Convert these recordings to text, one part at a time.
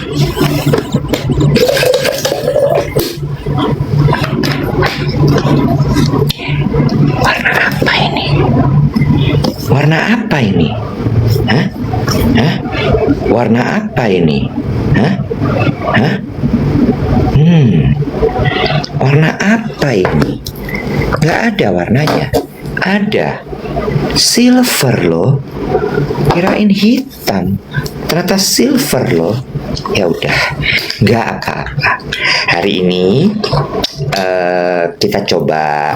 Warna apa ini? Warna apa ini? Hah? Hah? Warna apa ini? Hah? Hah? Warna apa ini? Gak ada warnanya. Ada. Silver loh. Kirain hitam. Ternyata silver loh. Ya udah, nggak apa-apa. Hari ini kita coba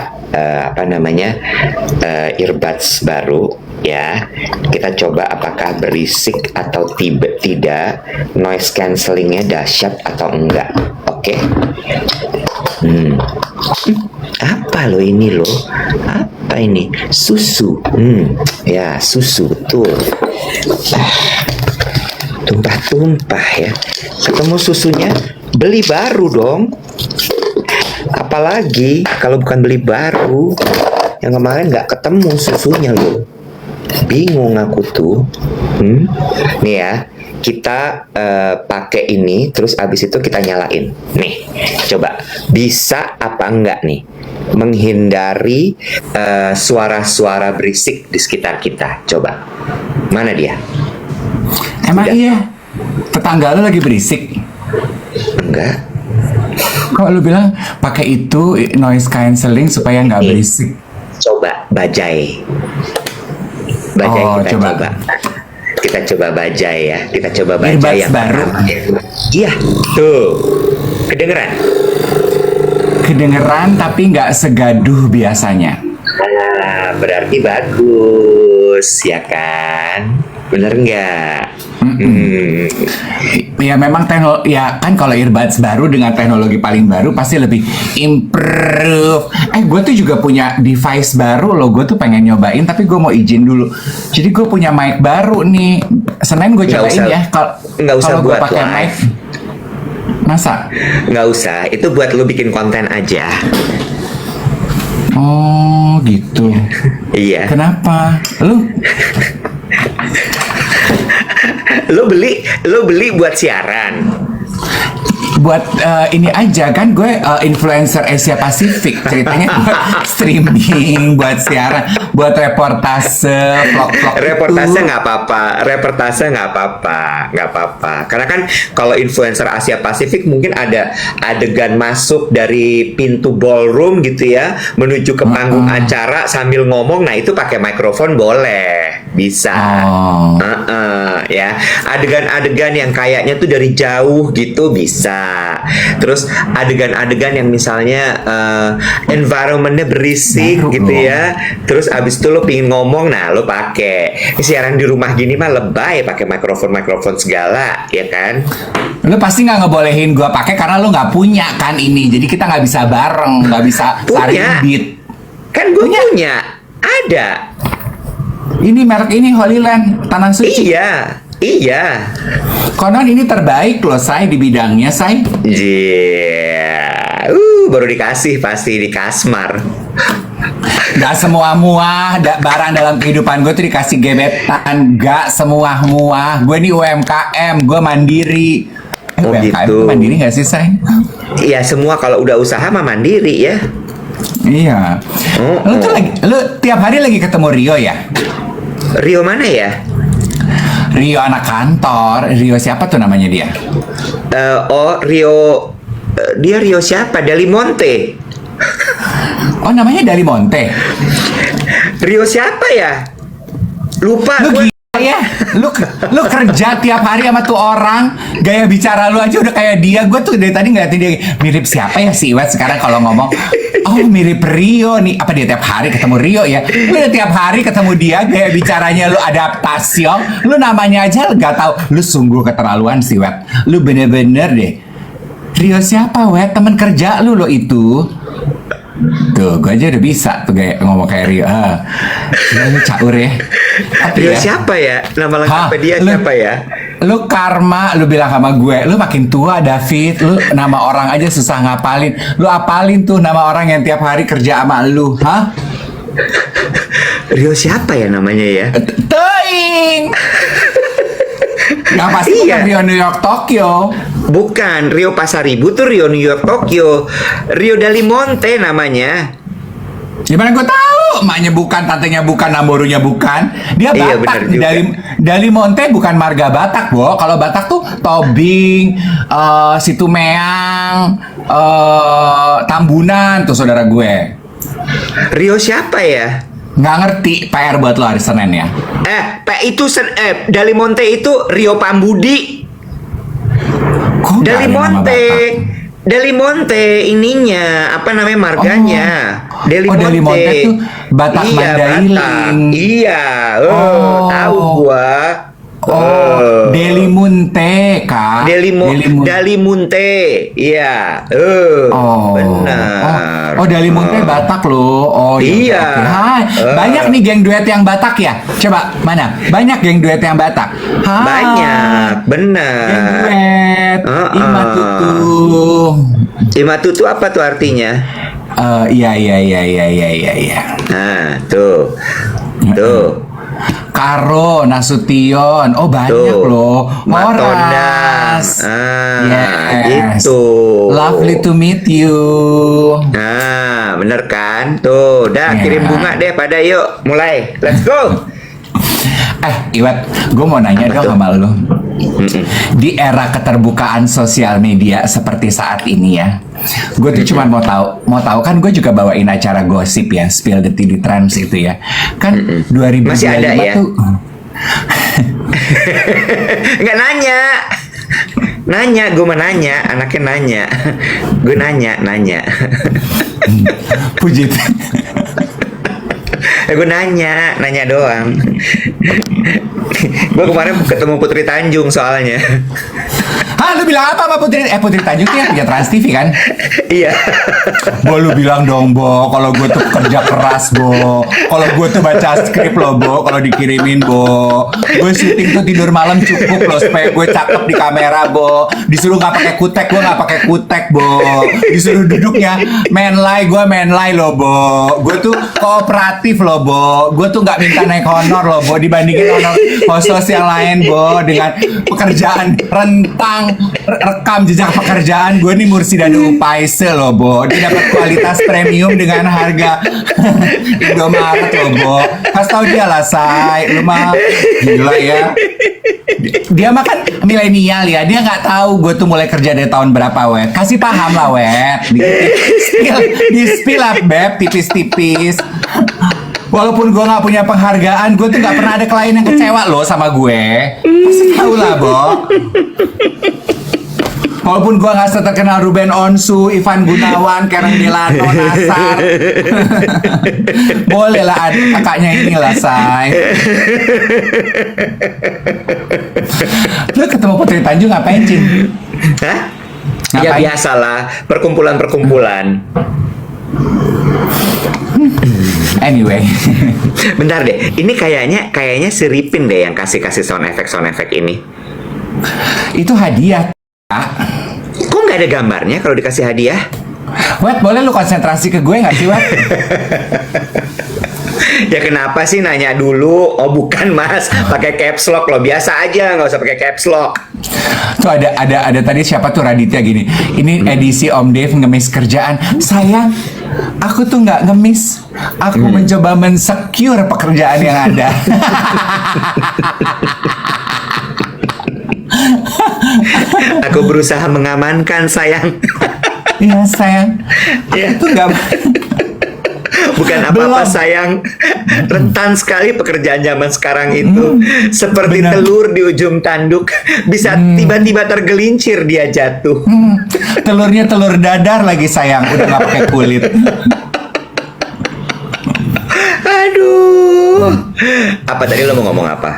earbuds baru ya. Kita coba apakah berisik atau tidak, noise cancellingnya dahsyat atau enggak. Oke. Apa lo ini lo? Apa ini? Susu. Ya susu betul. Tumpah-tumpah ya. Ketemu susunya, beli baru dong. Apalagi kalau bukan beli baru. Yang kemarin nggak ketemu susunya loh. Bingung aku tuh. Nih ya, kita pakai ini, terus abis itu kita nyalain. Nih, coba bisa apa enggak nih menghindari suara-suara berisik di sekitar kita. Coba, mana dia? Emang iya? Tetangga lu lagi berisik? Enggak. Kok lu bilang pakai itu noise cancelling supaya nggak berisik? Coba bajai. Bajai kita coba. Kita coba bajai ya. Kita coba bajai yang baru. Iya, tuh. Kedengeran? Kedengeran tapi nggak segaduh biasanya. Nah, berarti bagus, ya kan? Bener nggak? Ya memang teknologi ya kan, kalau earbuds baru dengan teknologi paling baru pasti lebih improve. Gue tuh juga punya device baru loh. Gue tuh pengen nyobain tapi gue mau izin dulu. Jadi gue punya mic baru nih. Senin gue cobain ya. Kalau gue pakai mic. Masa? Nggak usah. Itu buat lo bikin konten aja. Oh gitu. Iya. Kenapa? Lo beli buat siaran. Buat ini aja kan, gue influencer Asia Pasifik, ceritanya buat streaming, buat siaran, buat reportase, vlog-vlog. Reportase nggak apa-apa. Karena kan kalau influencer Asia Pasifik mungkin ada adegan masuk dari pintu ballroom gitu ya, menuju ke panggung acara sambil ngomong. Nah itu pakai mikrofon boleh, bisa. Ya, adegan-adegan yang kayaknya tuh dari jauh gitu bisa. Terus adegan-adegan yang misalnya environmentnya berisik gitu ya. Terus abis itu lo pingin ngomong, nah lo pakai siaran di rumah gini mah lebay pakai mikrofon segala, ya kan? Lo pasti nggak ngebolehin gue pakai karena lo nggak punya kan ini. Jadi kita nggak bisa bareng, nggak bisa saling beat. Kan gue punya, ada. Ini merek ini Holyland, Tanah Suci. Iya. Konon ini terbaik loh, Say, di bidangnya, Say. Baru dikasih pasti di Kasmar. Gak semua muah, barang dalam kehidupan gue tuh dikasih gebetan. Gak semua muah. Gue nih UMKM, gue mandiri. UMKM gitu. Mandiri gak sih, Say? Iya, semua kalau udah usaha mah mandiri ya. Iya. Lu tiap hari lagi ketemu Rio ya? Rio mana ya? Rio anak kantor. Rio siapa tuh namanya dia? Rio. Dia Rio siapa? Dali Monte. Oh, namanya Dali Monte. Rio siapa ya? Lupa. Lu gila ya? Lu kerja tiap hari sama tuh orang, gaya bicara lu aja udah kayak dia. Gue tuh dari tadi ngeliatin dia, mirip siapa ya si Iwet sekarang kalau ngomong. Oh, mirip Rio nih. Apa dia tiap hari ketemu Rio ya? Lu udah tiap hari ketemu dia, gaya bicaranya lu adaptasi. Lu namanya aja gak tahu. Lu sungguh keterlaluan sih, Wet. Lu bener-bener deh. Rio siapa, Wet? Temen kerja lu lo itu. Tuh, gue aja udah bisa tuh kayak ngomong kayak Rio. Lu caur ya. Rio siapa ya? Nama lengkapnya dia siapa ya? Lu Karma, lu bilang sama gue, lu makin tua David, lu nama orang aja susah ngapalin. Lu apalin tuh nama orang yang tiap hari kerja sama lu, hah? Rio siapa ya namanya ya? Teing. Yang pasti Iya. bukan Rio New York Tokyo. Bukan, Rio Pasaribu tuh Rio New York Tokyo. Rio Dalimonte namanya. Gimana gue tahu? Emaknya bukan, tantenya bukan, Namborunya bukan. Dia Iya, Batak. benar juga. Dalimonte bukan marga Batak, Bo. Kalau Batak tuh Tobing, Situmeang, Tambunan tuh saudara gue. Rio siapa ya? Nggak ngerti, PR buat lo hari Senin ya. Dalimonte itu Rio Pambudi. Kok nggak ada nama Dalimonte. Batak? Dalimonte ininya apa namanya marganya? Dalimonte tuh Batak Mandailing. Batak. Iya, Oh. tahu gua. Delimunte, Kak. Dalimunte. Iya. Benar. Dalimunte Batak loh. Oh Iya. oke. Hai. Banyak nih geng duet yang Batak ya. Coba mana? Banyak geng duet yang Batak. Hai. Banyak, Geng benar. duet. Imatutu. Imatutu apa tuh artinya? Iya. Nah, tuh. Tuh. Karo, Nasution, banyak Tuh. loh. Matondas. Yes. Itu. Lovely to meet you. Nah, bener kan? Tuh, dah Ya. kirim bunga deh pada yuk. Mulai. Let's go. Iwat, gue mau nanya Apa dong tuh? sama lo. Di era keterbukaan sosial media seperti saat ini ya, gue tuh cuma mau tahu kan gue juga bawain acara gosip ya, Spill the Tea di Trans itu ya, kan 2025 Masih ada ya? tuh. Nggak nanya. Nanya, gue mau nanya. Anaknya nanya. Gue nanya. Puji. Gue nanya doang. Gue kemarin ketemu Putri Tanjung soalnya. Hah, lu bilang apa sama Putri Tanjung tuh yang punya Trans TV kan? Iya. Bo, lu bilang dong, Bo, kalau gue tuh kerja keras, Bo. Kalau gue tuh baca skrip loh, Bo, kalau dikirimin, Bo. Gue syuting tuh tidur malam cukup loh supaya gue cakep di kamera, Bo. Disuruh nggak pakai kutek, gue nggak pakai kutek, Bo. Disuruh duduknya menlay, gue menlay loh, Bo. Gue tuh kooperatif loh, Bo. Gue tuh nggak minta naik honor loh, Bo, dibandingin honor host yang lain, Bo, dengan pekerjaan rentang rekam jejak pekerjaan. Gue nih Mursidano Upaise loh, Bo. Dia dapat kualitas premium dengan harga Indomaret loh, Bo. Kasih tau dia lah, Say. Lu mah gila ya. Dia mah kan milenial ya. Dia nggak tahu gue tuh mulai kerja dari tahun berapa, Wet. Kasih paham lah, Wet. Di spill lah, Beb, tipis-tipis. Walaupun gue nggak punya penghargaan, gue tuh nggak pernah ada klien yang kecewa loh sama gue. Pasti tahu lah, Bo. Walaupun gue nggak seterkenal Ruben Onsu, Ivan Gunawan, Karen Delano, Nasar. Boleh lah adik kakaknya ini lah, Say. Lu ketemu Putri Tanjung ngapain, Cin? Hah? Ya Ngapain? biasalah, perkumpulan-perkumpulan. Anyway. Bentar deh, ini kayaknya si Ripin deh yang kasih sound effect ini. Itu hadiah, Kak. Kok nggak ada gambarnya kalau dikasih hadiah? Wet, boleh lu konsentrasi ke gue nggak sih, Wet? Ya kenapa sih nanya dulu? Oh bukan mas, pakai caps lock loh. Biasa aja, nggak usah pakai caps lock. Tuh ada tadi siapa tuh Raditya gini. Ini edisi Om Dev ngemis kerjaan. Sayang, aku tuh nggak ngemis. Aku mencoba mensecure pekerjaan yang ada. Aku berusaha mengamankan sayang. Iya sayang. Ya. Itu nggak. Bukan apa-apa Belum. sayang. Rentan sekali pekerjaan zaman sekarang itu. Seperti benar. telur di ujung tanduk. Bisa tiba-tiba tergelincir dia jatuh. Telurnya telur dadar lagi sayang. Udah nggak pakai kulit. Aduh. Apa tadi lo mau ngomong apa?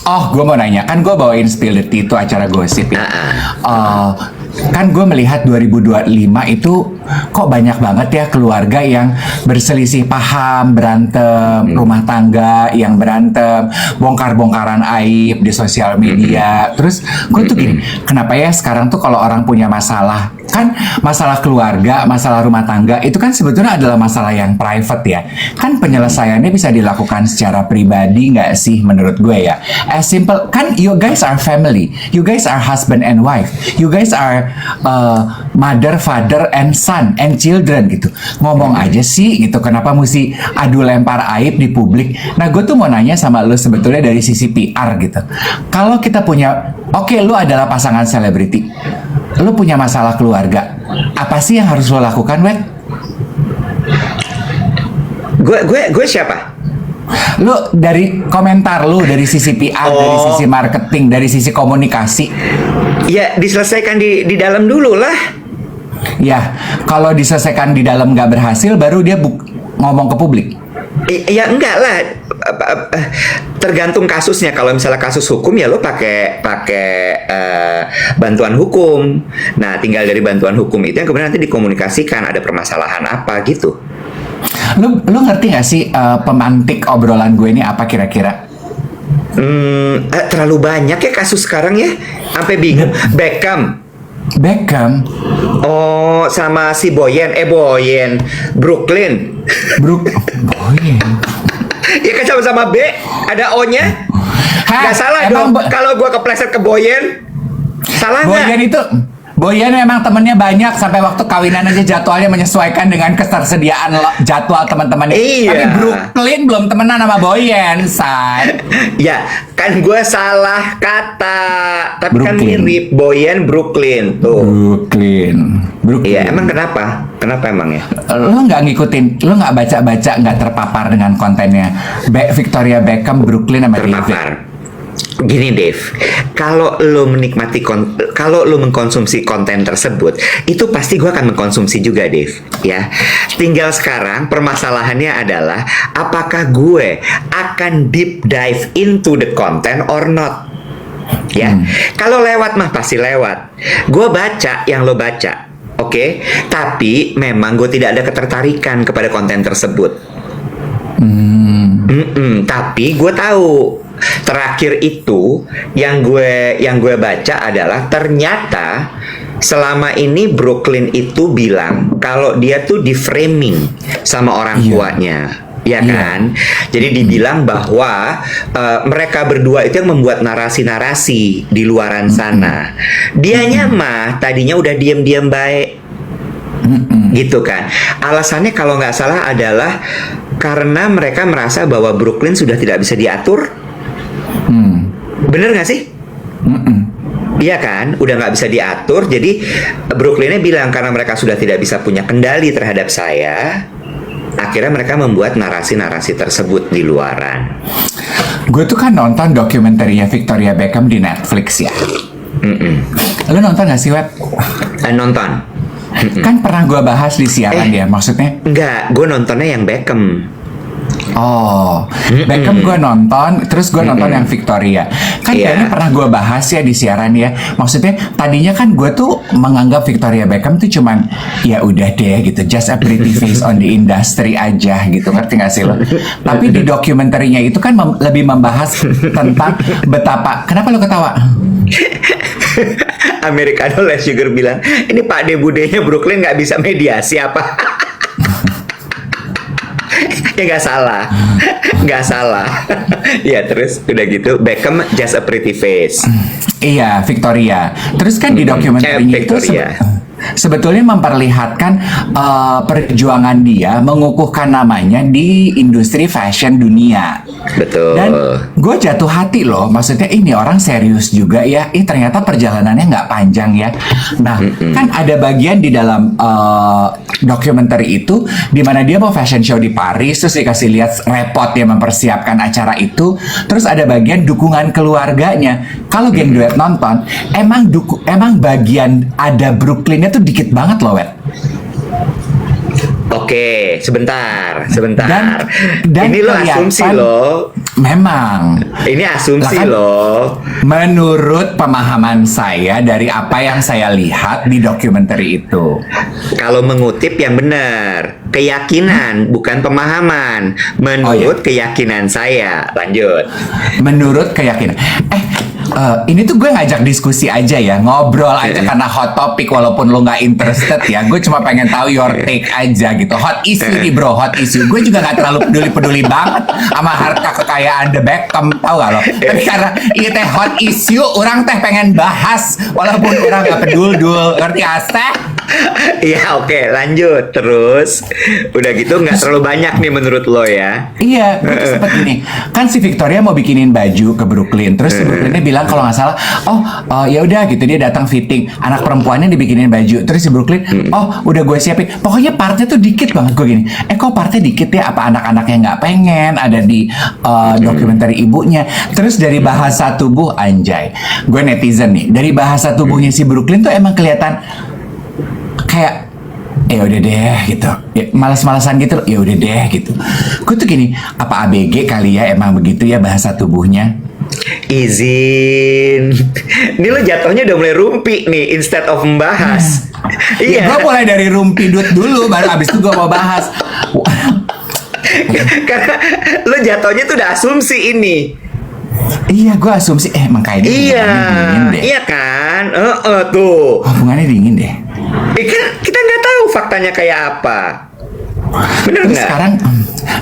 Oh, gue mau nanya, kan gue bawain Spill the Tea itu acara gosip ya. Kan gue melihat 2025 itu kok banyak banget ya keluarga yang berselisih paham, berantem, rumah tangga yang berantem, bongkar-bongkaran aib di sosial media. Terus gue tuh gini, kenapa ya sekarang tuh kalau orang punya masalah Kan masalah keluarga, masalah rumah tangga itu kan sebetulnya adalah masalah yang private ya. Kan penyelesaiannya bisa dilakukan secara pribadi nggak sih menurut gue ya. As simple, kan you guys are family, you guys are husband and wife, you guys are mother, father, and son, and children gitu. Ngomong aja sih gitu, kenapa mesti adu lempar aib di publik. Nah gue tuh mau nanya sama lu sebetulnya dari sisi PR gitu. Kalau kita punya, oke, lu adalah pasangan selebriti, lu punya masalah keluarga, apa sih yang harus lo lakukan, Wet? Gue siapa? Lu dari komentar lu, dari sisi PR, dari sisi marketing, dari sisi komunikasi. Ya diselesaikan di dalam dulu lah. Ya, kalau diselesaikan di dalam nggak berhasil, baru dia ngomong ke publik. Ya enggak lah, tergantung kasusnya. Kalau misalnya kasus hukum ya lo pakai bantuan hukum. Nah tinggal dari bantuan hukum itu yang kemudian nanti dikomunikasikan ada permasalahan apa gitu. Lu ngerti gak sih pemantik obrolan gue ini apa kira-kira? Terlalu banyak ya kasus sekarang ya, sampai bingung. Beckham. Oh, sama si Boyen, Brooklyn. Boyen. Ya kan sama-sama B, ada O-nya. Gak salah dong. Kalau gua kepleset ke Boyen, salah nggak? Boyan memang temennya banyak, sampai waktu kawinan aja jadwalnya menyesuaikan dengan ketersediaan jadwal teman-temannya. Iya. Tapi Brooklyn belum temenan sama Boyan, Say. Ya, kan gue salah kata. Tapi Brooklyn. Kan mirip Boyen Brooklyn tuh. Brooklyn. Iya, emang kenapa? Kenapa emangnya? Lo nggak ngikutin, lo nggak baca-baca, nggak terpapar dengan kontennya Victoria Beckham, Brooklyn sama David. Terpapar. Gini Dave, kalau lo mengkonsumsi konten tersebut, itu pasti gue akan mengkonsumsi juga Dave, ya. Tinggal sekarang permasalahannya adalah apakah gue akan deep dive into the content or not, ya. Kalau lewat mah pasti lewat. Gue baca yang lo baca, oke? Tapi memang gue tidak ada ketertarikan kepada konten tersebut. Tapi gue tahu. Terakhir itu yang gue baca adalah ternyata selama ini Brooklyn itu bilang kalau dia tuh di framing sama orang tuanya, ya kan? Jadi dibilang bahwa mereka berdua itu yang membuat narasi-narasi di luaran sana. Dianya mah tadinya udah diam-diam baik, gitu kan? Alasannya kalau nggak salah adalah karena mereka merasa bahwa Brooklyn sudah tidak bisa diatur. Bener gak sih? Iya kan? Udah gak bisa diatur. Jadi Brooklynnya bilang karena mereka sudah tidak bisa punya kendali terhadap saya, akhirnya mereka membuat narasi-narasi tersebut di luaran. Gue tuh kan nonton dokumenterinya Victoria Beckham di Netflix ya. Lo nonton gak sih, Web? Nonton. Kan pernah gue bahas di siaran ya, maksudnya? Enggak, gue nontonnya yang Beckham. Oh, Beckham gue nonton, terus gue nonton yang Victoria. Kan kayaknya pernah gue bahas ya di siaran ya. Maksudnya tadinya kan gue tuh menganggap Victoria Beckham tuh cuman ya udah deh gitu, just a pretty face on the industry aja gitu, ngerti gak sih lo? Tapi di dokumenterinya itu kan lebih membahas tentang betapa. Kenapa lo ketawa? Americano Les Sugar bilang, ini Pak De Budenya Brooklyn nggak bisa mediasi apa? Ya nggak salah. Ya terus udah gitu Beckham just a pretty face. Iya, Victoria. Terus kan di dokumenterinya itu sebetulnya memperlihatkan perjuangan dia mengukuhkan namanya di industri fashion dunia. Betul. Dan gue jatuh hati loh, maksudnya ini orang serius juga ya. Ternyata perjalanannya nggak panjang ya. Nah, kan ada bagian di dalam dokumenter itu di mana dia mau fashion show di Paris, terus dikasih lihat repot dia mempersiapkan acara itu. Terus ada bagian dukungan keluarganya. Kalau geng duet nonton, emang bagian ada Brooklynnya tuh dikit banget loh, Wet. Oke, sebentar. Dan ini lo asumsi lo. Memang. Ini asumsi kan, lo. Menurut pemahaman saya dari apa yang saya lihat di dokumenter itu. Kalau mengutip yang benar, keyakinan bukan pemahaman. Menurut keyakinan saya. Lanjut. Menurut keyakinan. ini tuh gue ngajak diskusi aja ya, ngobrol aja karena hot topic walaupun lu nggak interested ya. Gue cuma pengen tahu your take aja gitu. Hot issue nih bro, hot issue. Gue juga nggak terlalu peduli banget sama harta kekayaan The Beckham, tahu gak lo? Tapi karena ini teh hot issue, orang teh pengen bahas walaupun orang nggak pedul, ngerti Asteh? Iya, oke, lanjut terus. Udah gitu nggak terlalu banyak nih menurut lo ya? Iya, gue tuh sempet gini. Kan si Victoria mau bikinin baju ke Brooklyn, terus si Brooklynnya bilang kalau nggak salah, ya udah gitu, dia datang fitting. Anak perempuannya dibikinin baju, terus si Brooklyn, udah gue siapin. Pokoknya partnya tuh dikit banget. Gue gini, kok partnya dikit ya? Apa anak-anaknya nggak pengen ada di dokumenter ibunya? Terus dari bahasa tubuh, anjay, gue netizen nih. Dari bahasa tubuhnya si Brooklyn tuh emang kelihatan kayak ya udah deh gitu, ya, malas-malasan gitu, ya udah deh gitu. Gue tuh gini, apa ABG kali ya, emang begitu ya bahasa tubuhnya? Izin. Ini lo jatuhnya udah mulai rumpi nih instead of membahas. Iya. Gue mulai dari rumpi dut dulu, baru abis itu gue mau bahas. Karena lo jatuhnya tuh udah asumsi ini. Iya, gue asumsi emang kayaknya dingin deh. Iya kan? Tuh. Hubungannya dingin deh. Kan kita nggak tahu faktanya kayak apa. Bener nggak?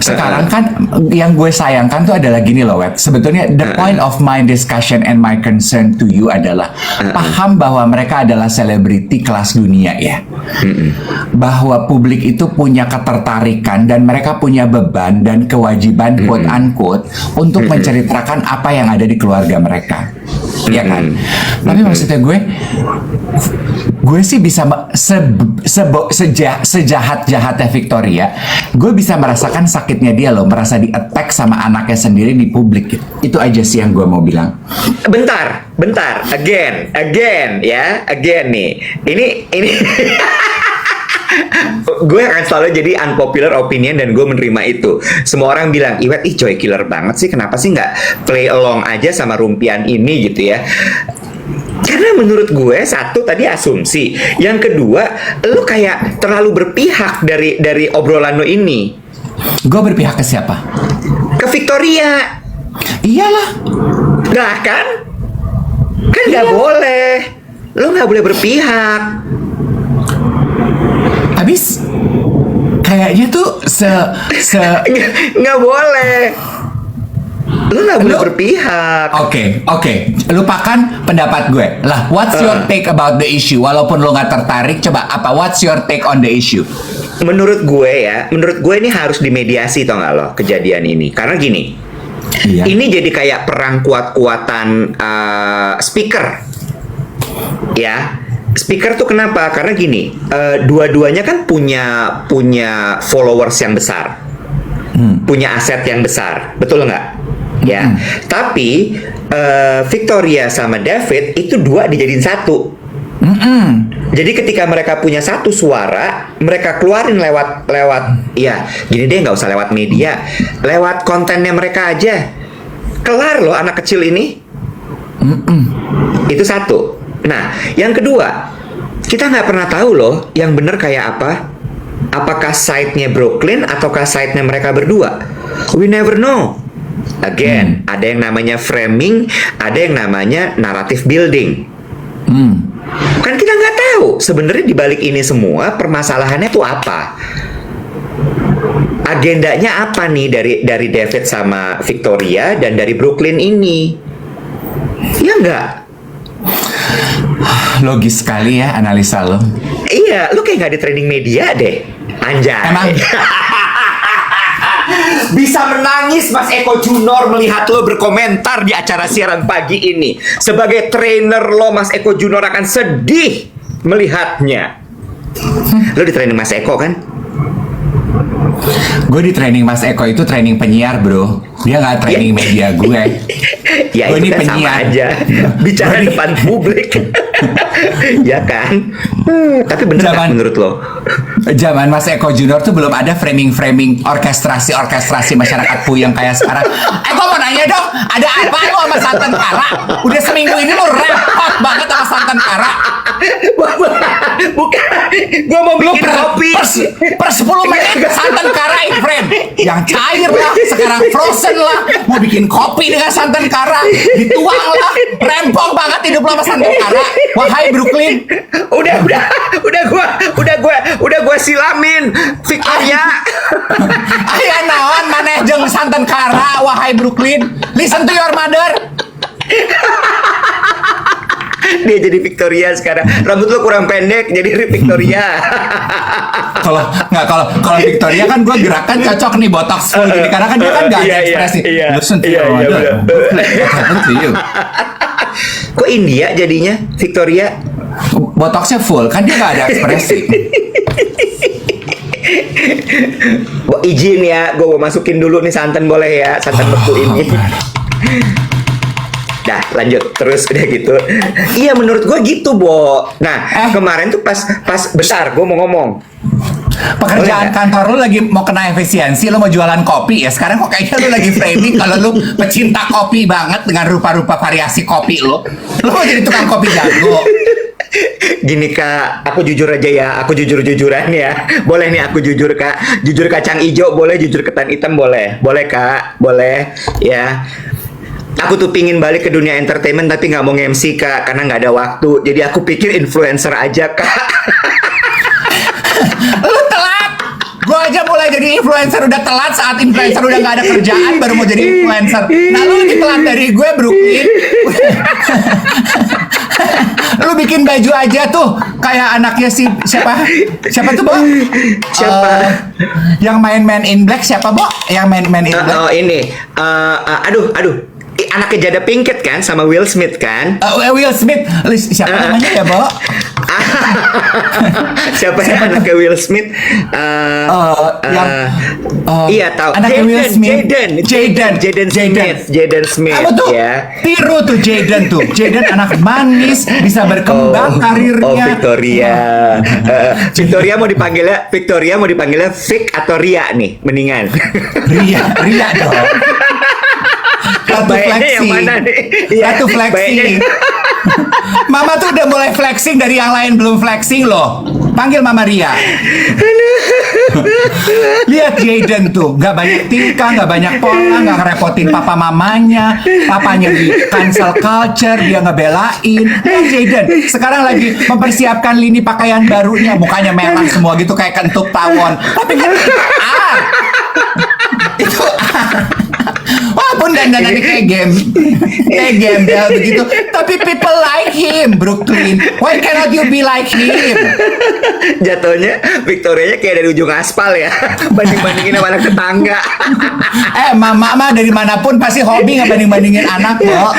Sekarang kan yang gue sayangkan tuh adalah gini loh, Web. Sebetulnya the point of my discussion and my concern to you adalah paham bahwa mereka adalah selebriti kelas dunia ya. Bahwa publik itu punya ketertarikan dan mereka punya beban dan kewajiban quote unquote untuk menceritakan apa yang ada di keluarga mereka. Ya kan? Tapi maksudnya gue sih bisa sejahat-jahatnya Victoria, gue bisa merasakan sakitnya dia loh, merasa di-attack sama anaknya sendiri di publik gitu. Itu aja sih yang gue mau bilang. Bentar, again nih. Ini gue akan selalu jadi unpopular opinion dan gue menerima itu. Semua orang bilang, Iwet, joy killer banget sih. Kenapa sih nggak play along aja sama rumpian ini gitu ya? Karena menurut gue, satu tadi asumsi, yang kedua lu kayak terlalu berpihak dari obrolan lu ini. Gue berpihak ke siapa? Ke Victoria. Iyalah. Nah kan nggak boleh. Lu nggak boleh berpihak. Habis kayaknya tuh nggak boleh. Lu nggak boleh berpihak. Oke. Lupakan pendapat gue. Lah, what's your take about the issue? Walaupun lu nggak tertarik, coba apa? What's your take on the issue? Menurut gue ini harus dimediasi, tau nggak lo, kejadian ini. Karena gini, ini jadi kayak perang kuat-kuatan speaker. Ya, speaker tuh kenapa? Karena gini, dua-duanya kan punya followers yang besar, punya aset yang besar, betul nggak? Ya, tapi Victoria sama David itu dua dijadiin satu. Jadi ketika mereka punya satu suara, mereka keluarin lewat ya gini deh, nggak usah lewat media, lewat kontennya mereka aja. Kelar loh anak kecil ini. Itu satu. Nah, yang kedua, kita nggak pernah tahu loh yang bener kayak apa. Apakah side-nya Brooklyn ataukah side-nya mereka berdua? We never know. Again, ada yang namanya framing, ada yang namanya narrative building. Kan kita nggak tahu sebenarnya di balik ini semua permasalahannya tuh apa. Agendanya apa nih dari David sama Victoria dan dari Brooklyn ini? Ya nggak? Logis sekali ya analisa lo. Iya, lu kayak nggak di training media deh, anjay. Emang bisa menangis Mas Eko Junior melihat lo berkomentar di acara siaran pagi ini. Sebagai trainer lo, Mas Eko Junior akan sedih melihatnya. Lo di training Mas Eko kan? Gue di training Mas Eko itu training penyiar bro. Dia nggak training media gue. Ya gue itu ini kan penyiar sama aja. Bicara depan publik. Ya kan? Tapi bener nggak menurut lo? Zaman Mas Eko Junior tuh belum ada framing-framing orkestrasi masyarakat puyeng kayak sekarang. Gue mau nanya dong, ada apa lu sama Santan Kara? Udah seminggu ini lu repot banget sama Santan Kara. Bukan, gue mau Lu bikin kopi. per 10 menit Santan Kara in frame. Yang cair lah, sekarang frozen lah. Mau bikin kopi dengan Santan Kara, dituang lah. Rempong banget hidup lo sama Santan Kara. Wahai Brooklyn. Udah gua silamin Victoria. Aya naon maneh jeung Santan Kara, wahai Brooklyn. Listen to your mother. Dia jadi Victoria sekarang. Rambut lu kurang pendek jadi Victoria. Kalau Victoria kan gue gerakan cocok nih botox full gini karena kan dia kan gak ada ekspresi. Listen to your mother. What happened to you? Kok India jadinya Victoria? Botoxnya full kan dia gak ada ekspresi. Izin ya, gue mau masukin dulu nih santan boleh ya, santan beku ini. Dah lanjut terus udah gitu. Iya menurut gue gitu Bo. Nah kemarin tuh pas besar gue mau ngomong. Pekerjaan kantor lu lagi mau kena efisiensi, lu mau jualan kopi ya. Sekarang kok kayaknya lu lagi framing kalau lu pecinta kopi banget dengan rupa-rupa variasi kopi lu. Lu mau jadi tukang kopi jago. Gini Kak, aku jujur aja ya, aku jujur-jujuran ya. Boleh nih aku jujur Kak. Jujur kacang hijau boleh, jujur ketan hitam boleh. Boleh Kak, boleh ya. Aku tuh pingin balik ke dunia entertainment tapi nggak mau nge-MC Kak, karena nggak ada waktu. Jadi aku pikir influencer aja Kak. Lu telat. Gue aja mulai jadi influencer udah telat saat influencer udah nggak ada kerjaan baru mau jadi influencer. Nah lu lebih telat dari gue Brooklyn. Lu bikin baju aja tuh kayak anaknya siapa tuh Bo? Siapa? Yang main Man in Black siapa Bo? Yang main Man in Black? Oh ini, aduh. Anaknya Jada Pinkett kan sama Will Smith kan? Will Smith. Siapa namanya ya Bo? Siapa ya anaknya Will Smith? Iya tahu. Anaknya Will Smith. Jaden Smith. Apa tuh? Ya. Tiru tuh Jaden tuh. Jaden anak manis bisa berkembang karirnya. Oh Victoria. Victoria mau dipanggilnya Vic atau Ria nih? Mendingan. Ria dong. Ratu flexing. Ratu flexing. Mama tuh udah mulai flexing dari yang lain belum flexing loh. Panggil Mama Ria. Lihat Jaden tuh, nggak banyak tingkah, nggak banyak pola, nggak ngerepotin papa mamanya. Papanya di cancel culture, dia ngebelain. Lihat Jaden, sekarang lagi mempersiapkan lini pakaian barunya. Mukanya merah semua gitu kayak kentut tawon. Tapi kan itu walaupun dandanannya kayak gembel begitu, tapi people like him, Brooklyn. Why cannot you be like him? Jatuhnya Victoria kayak dari ujung aspal ya, banding-bandingin sama anak tetangga. Mama mah dari manapun pasti hobi ngebanding-bandingin anak kok.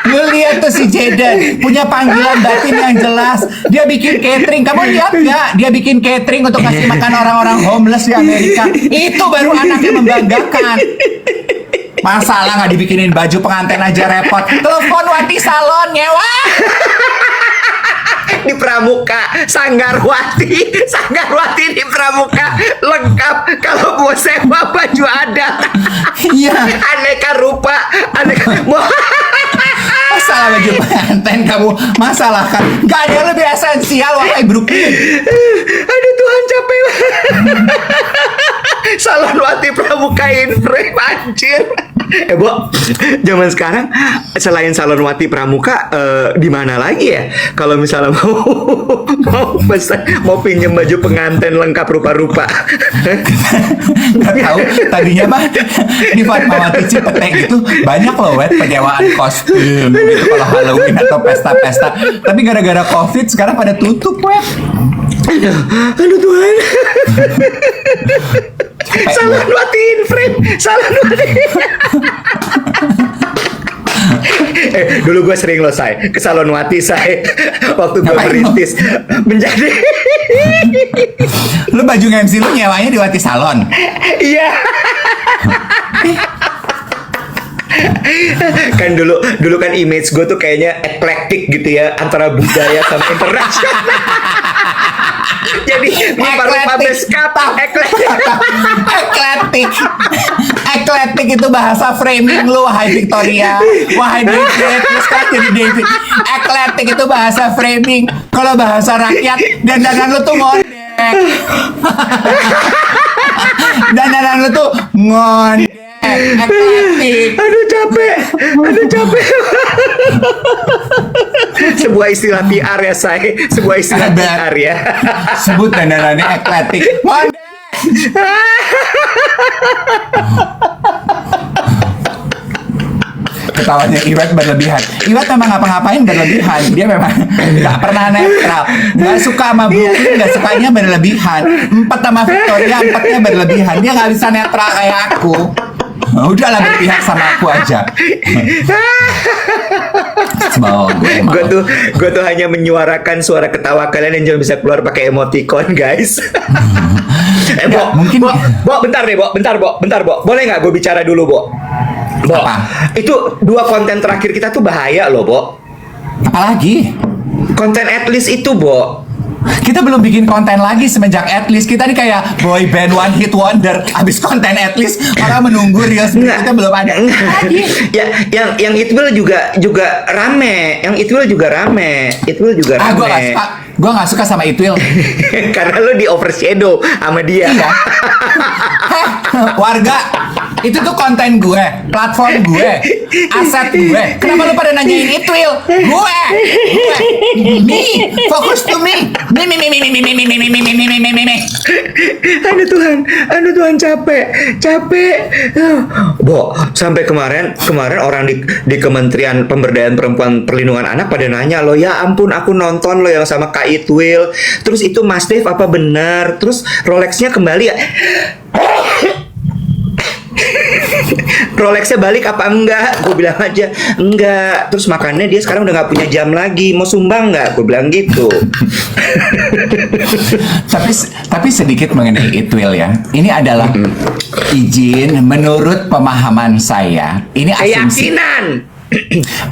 Lu lihat tuh si Jaden punya panggilan batin yang jelas. Dia bikin catering. Kamu lihat nggak? Dia bikin catering untuk kasih makan orang-orang homeless di Amerika. Itu baru anak yang membanggakan. Masalah nggak dibikinin baju pengantin aja repot. Telepon Wati Salon nyewa. Di Pramuka, Sanggarwati di Pramuka lengkap kalau mau sewa baju adat. Iya. Aneka rupa, Masalah baju pengantin kamu, masalah kan? Gak ada yang lebih esensial wahai Brooklyn. Aduh Tuhan capek. Salonwati Pramuka frame anjir. Bo, zaman sekarang selain Salonwati Pramuka di mana lagi ya? Kalau misalnya mau pinjam baju pengantin lengkap rupa-rupa. Gak tahu tadinya mah di Fatmawati Cipete gitu banyak loh penyewaan kostum gitu kalau Halloween atau pesta-pesta. Tapi gara-gara COVID sekarang pada tutup Aduh Tuhan. Salonwati frame. Dulu gue sering loh ke Salonwati waktu gue merintis menjadi. Lu baju MC lu nyewanya di Wati Salon. Iya. Kan dulu kan image gue tuh kayaknya eklektik gitu ya, antara budaya sama internasional. Jadi rupa-rupa beskap. Ekletik. Ekletik itu bahasa framing lu, wahai Victoria. Wahai David, terus kan jadi David. Ekletik itu bahasa framing. Kalau bahasa rakyat, dandanan lu tuh ngondek. Dandanan lu tuh ngondek. Ekletik. Aduh capek. Sebuah istilah PR ya, saya. Sebuah istilah PR ya. Sebut dandanannya ekletik. Ngondek. Ketawanya Iwet berlebihan. Iwet memang ngapa-ngapain berlebihan. Dia memang nggak pernah netral. Nggak suka sama Brooklyn, nggak sukanya berlebihan. 4 sama Victoria, 4-nya berlebihan. Dia nggak bisa netral kayak aku. Udahlah, berpihak sama aku aja. Gue tuh hanya menyuarakan suara ketawa kalian yang cuma bisa keluar pakai emoticon, guys. Mungkin bentar, Bo. Boleh nggak gue bicara dulu, Bo? Apa? Itu 2 konten terakhir kita tuh bahaya loh, Bo. Apalagi? Konten at least itu, Bo. Kita belum bikin konten lagi semenjak Atleast. Kita nih kayak boy band one hit wonder. Abis konten Atleast, orang menunggu reels kita belum ada. Ya, yang Itwill juga rame. Itwill juga rame. Gue gak suka sama Itwill. Karena lo di overshadow sama dia. Iya. Warga, itu tuh konten gue, platform gue, aset gue. Kenapa lu pada nanyain Itwill? Gue. Fokus to me. Aduh Tuhan, capek. Bo, sampai kemarin orang di Kementerian Pemberdayaan Perempuan Perlindungan Anak pada nanya lo, ya ampun aku nonton lo yang sama Kak Itwill. Terus itu Mas Dev apa benar? Terus Rolexnya kembali ya? Rolexnya balik apa enggak? Gue bilang aja enggak. Terus makannya dia sekarang udah nggak punya jam lagi. Mau sumbang nggak? Gue bilang gitu. tapi sedikit mengenai Itwill ya. Ini adalah izin menurut pemahaman saya. Ini asumsi. Keyakinan.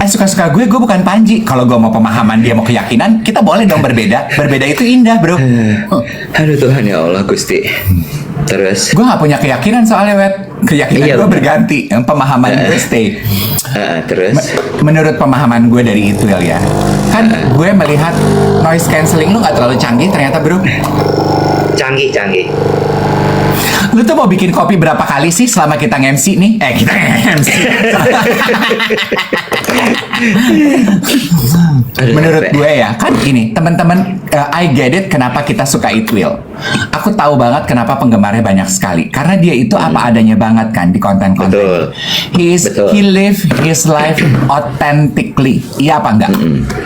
Suka-suka gue bukan Panji. Kalau gue mau pemahaman, dia mau keyakinan, kita boleh dong berbeda. Berbeda itu indah, bro. Aduh Tuhan ya Allah Gusti. Terus gue gak punya keyakinan soalnya, Wet. Keyakinan gue berganti, yang pemahaman gue stay. Terus menurut pemahaman gue dari itu ya, kan gue melihat noise cancelling lu gak terlalu canggih ternyata, bro. Canggih. Lu tuh mau bikin kopi berapa kali sih selama kita nge-MC nih? Kita nge-MC. Menurut gue ya, kan ini teman-teman, I get it kenapa kita suka Itwill. Aku tahu banget kenapa penggemarnya banyak sekali. Karena dia itu apa adanya banget kan di konten-konten. He live his life authentically. Iya apa enggak?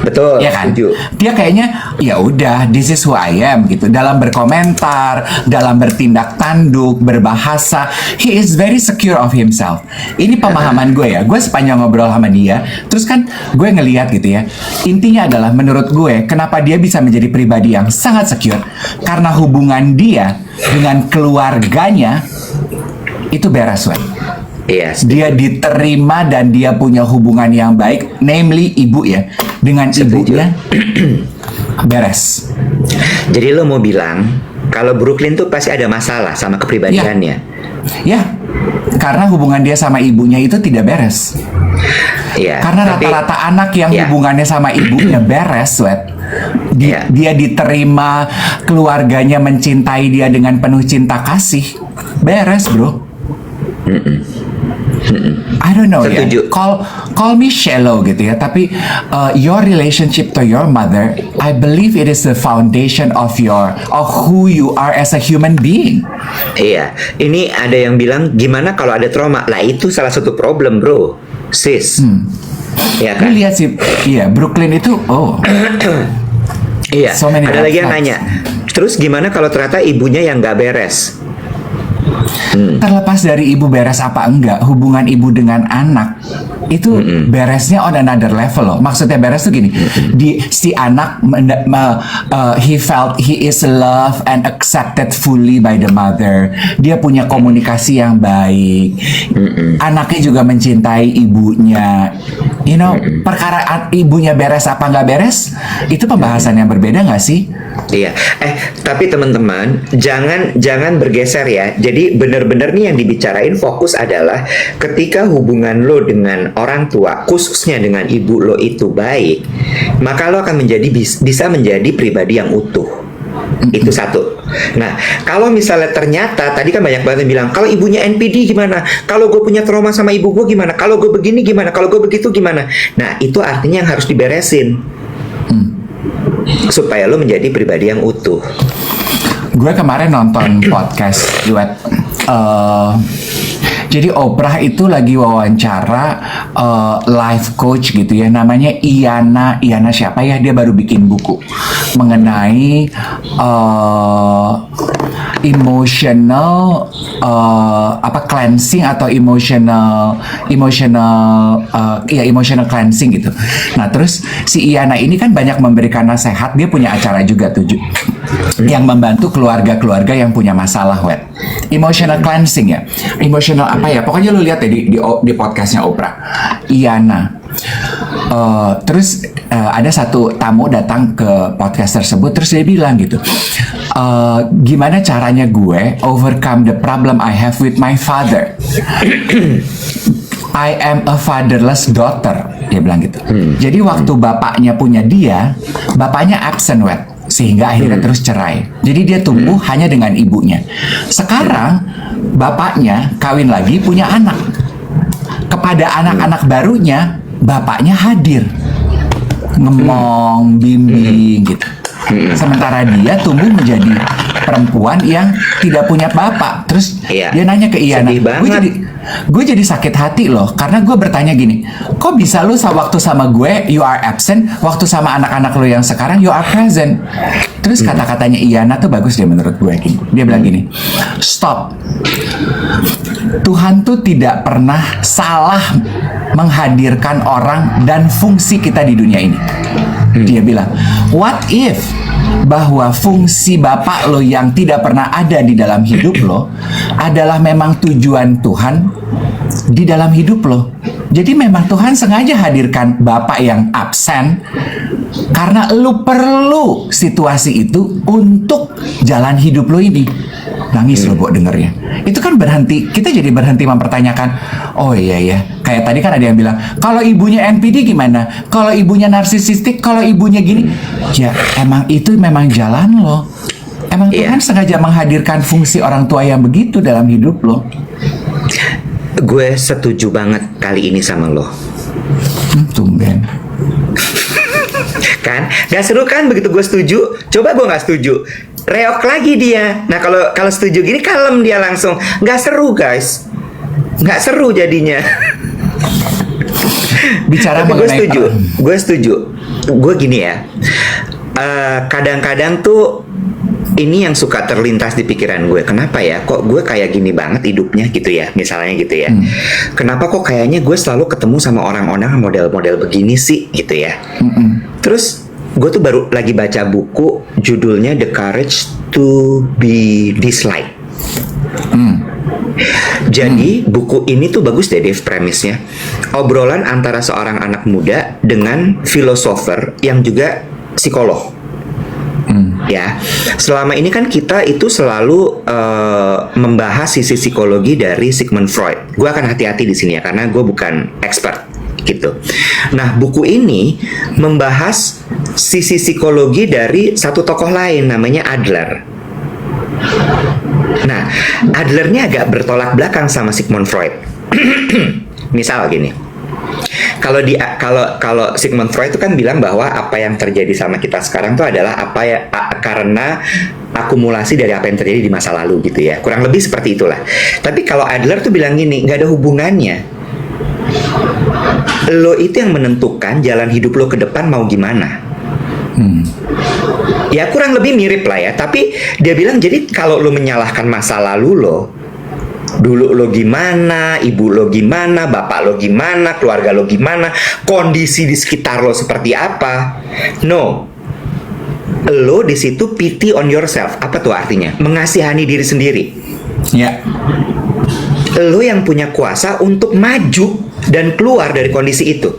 Betul. Ya kan? Setuju. Dia kayaknya ya udah, this is who I am gitu. Dalam berkomentar, dalam bertindak tanduk, berbahasa, he is very secure of himself. Ini pemahaman gue ya. Gue sepanjang ngobrol sama dia, terus kan gue ngeliat gitu ya. Intinya adalah menurut gue kenapa dia bisa menjadi pribadi yang sangat secure, karena hubungan dia dengan keluarganya itu beres, Wen. Iya. Dia diterima dan dia punya hubungan yang baik, namely ibu ya, dengan ibunya beres. Jadi lo mau bilang kalau Brooklyn tuh pasti ada masalah sama kepribadiannya? Ya, karena hubungan dia sama ibunya itu tidak beres. Iya. Karena rata-rata anak yang hubungannya sama ibunya beres, Wet. Dia diterima, keluarganya mencintai dia dengan penuh cinta kasih, beres, bro. I don't know. Setuju. Ya. Call me shallow gitu ya, tapi your relationship to your mother, I believe it is the foundation of who you are as a human being. Iya, ini ada yang bilang gimana kalau ada trauma? Lah itu salah satu problem, bro, sis. Ya kan? Lu lihat sih, iya Brooklyn itu, iya. So many ada lagi yang flags. nanya, terus gimana kalau ternyata ibunya yang nggak beres? Terlepas dari ibu beres apa enggak, hubungan ibu dengan anak itu beresnya on another level loh. Maksudnya beres tuh gini, si anak he felt he is loved and accepted fully by the mother. Dia punya komunikasi yang baik. Anaknya juga mencintai ibunya. You know, perkara ibunya beres apa nggak beres, itu pembahasan yang berbeda nggak sih? Iya, tapi teman-teman jangan bergeser ya. Jadi benar-benar nih yang dibicarain fokus adalah ketika hubungan lo dengan orang tua, khususnya dengan ibu lo itu baik, maka lo akan bisa menjadi pribadi yang utuh. Itu satu. Nah, kalau misalnya ternyata tadi kan banyak banget yang bilang, kalau ibunya NPD gimana? Kalau gue punya trauma sama ibu gue gimana? Kalau gue begini gimana? Kalau gue begitu gimana? Nah, itu artinya yang harus diberesin. Supaya lo menjadi pribadi yang utuh. Gue kemarin nonton podcast duet. Jadi Oprah itu lagi wawancara life coach gitu ya, namanya Iana siapa ya, dia baru bikin buku mengenai emotional cleansing atau emotional cleansing gitu. Nah terus si Iana ini kan banyak memberikan nasihat, dia punya acara juga yang membantu keluarga-keluarga yang punya masalah emotional cleansing ya, emotional apa ya, pokoknya lu lihat ya di podcastnya Oprah Iana. Terus ada satu tamu datang ke podcast tersebut, terus dia bilang gitu, gimana caranya gue overcome the problem I have with my father. I am a fatherless daughter, dia bilang gitu. Jadi waktu bapaknya punya dia, bapaknya absent sehingga akhirnya terus cerai. Jadi dia tumbuh hanya dengan ibunya. Sekarang bapaknya kawin lagi, punya anak. Kepada anak-anak barunya, bapaknya hadir, ngemong, bimbing gitu. Sementara dia tumbuh menjadi perempuan yang tidak punya bapak. Terus dia nanya ke Iana, gue jadi sakit hati loh, karena gue bertanya gini, kok bisa lu waktu sama gue you are absent, waktu sama anak-anak lu yang sekarang you are present. Terus kata-katanya Iana tuh bagus dia menurut gue gini. Dia bilang gini, stop. Tuhan tuh tidak pernah salah menghadirkan orang dan fungsi kita di dunia ini. Dia bilang, what if bahwa fungsi bapak lo yang tidak pernah ada di dalam hidup lo adalah memang tujuan Tuhan di dalam hidup lo. Jadi memang Tuhan sengaja hadirkan bapak yang absen karena lo perlu situasi itu untuk jalan hidup lo ini. Nangis lo buat dengernya. Itu kan kita jadi berhenti mempertanyakan, oh iya ya, kayak tadi kan ada yang bilang, kalau ibunya NPD gimana? Kalau ibunya narsisistik, kalau ibunya gini. Ya emang itu memang jalan lo. Emang Tuhan sengaja menghadirkan fungsi orang tua yang begitu dalam hidup lo. Gue setuju banget kali ini sama lo. Tumben. Kan? Gak seru kan begitu gue setuju? Coba gue gak setuju, reok lagi dia. Nah kalau setuju gini kalem dia langsung. Gak seru guys, gak seru jadinya. Bicara tapi gue setuju. Gue gini ya, kadang-kadang tuh ini yang suka terlintas di pikiran gue. Kenapa ya kok gue kayak gini banget hidupnya gitu ya, misalnya gitu ya. Kenapa kok kayaknya gue selalu ketemu sama orang-orang model-model begini sih gitu ya. Terus gue tuh baru lagi baca buku judulnya The Courage to be Disliked. Jadi buku ini tuh bagus deh Dave, premisnya obrolan antara seorang anak muda dengan filosofer yang juga psikolog. Ya, selama ini kan kita itu selalu membahas sisi psikologi dari Sigmund Freud. Gue akan hati-hati di sini ya, karena gue bukan expert gitu. Nah, buku ini membahas sisi psikologi dari satu tokoh lain namanya Adler. Nah, Adlernya agak bertolak belakang sama Sigmund Freud. Misal gini. Kalau Sigmund Freud itu kan bilang bahwa apa yang terjadi sama kita sekarang itu adalah karena akumulasi dari apa yang terjadi di masa lalu gitu ya. Kurang lebih seperti itulah. Tapi kalau Adler tuh bilang gini, nggak ada hubungannya. Lo itu yang menentukan jalan hidup lo ke depan mau gimana. Ya kurang lebih mirip lah ya. Tapi dia bilang jadi kalau lo menyalahkan masa lalu lo, dulu lo gimana, ibu lo gimana, bapak lo gimana, keluarga lo gimana, kondisi di sekitar lo seperti apa. No. Lo di situ pity on yourself. Apa tuh artinya? Mengasihani diri sendiri. Ya. Lo yang punya kuasa untuk maju dan keluar dari kondisi itu.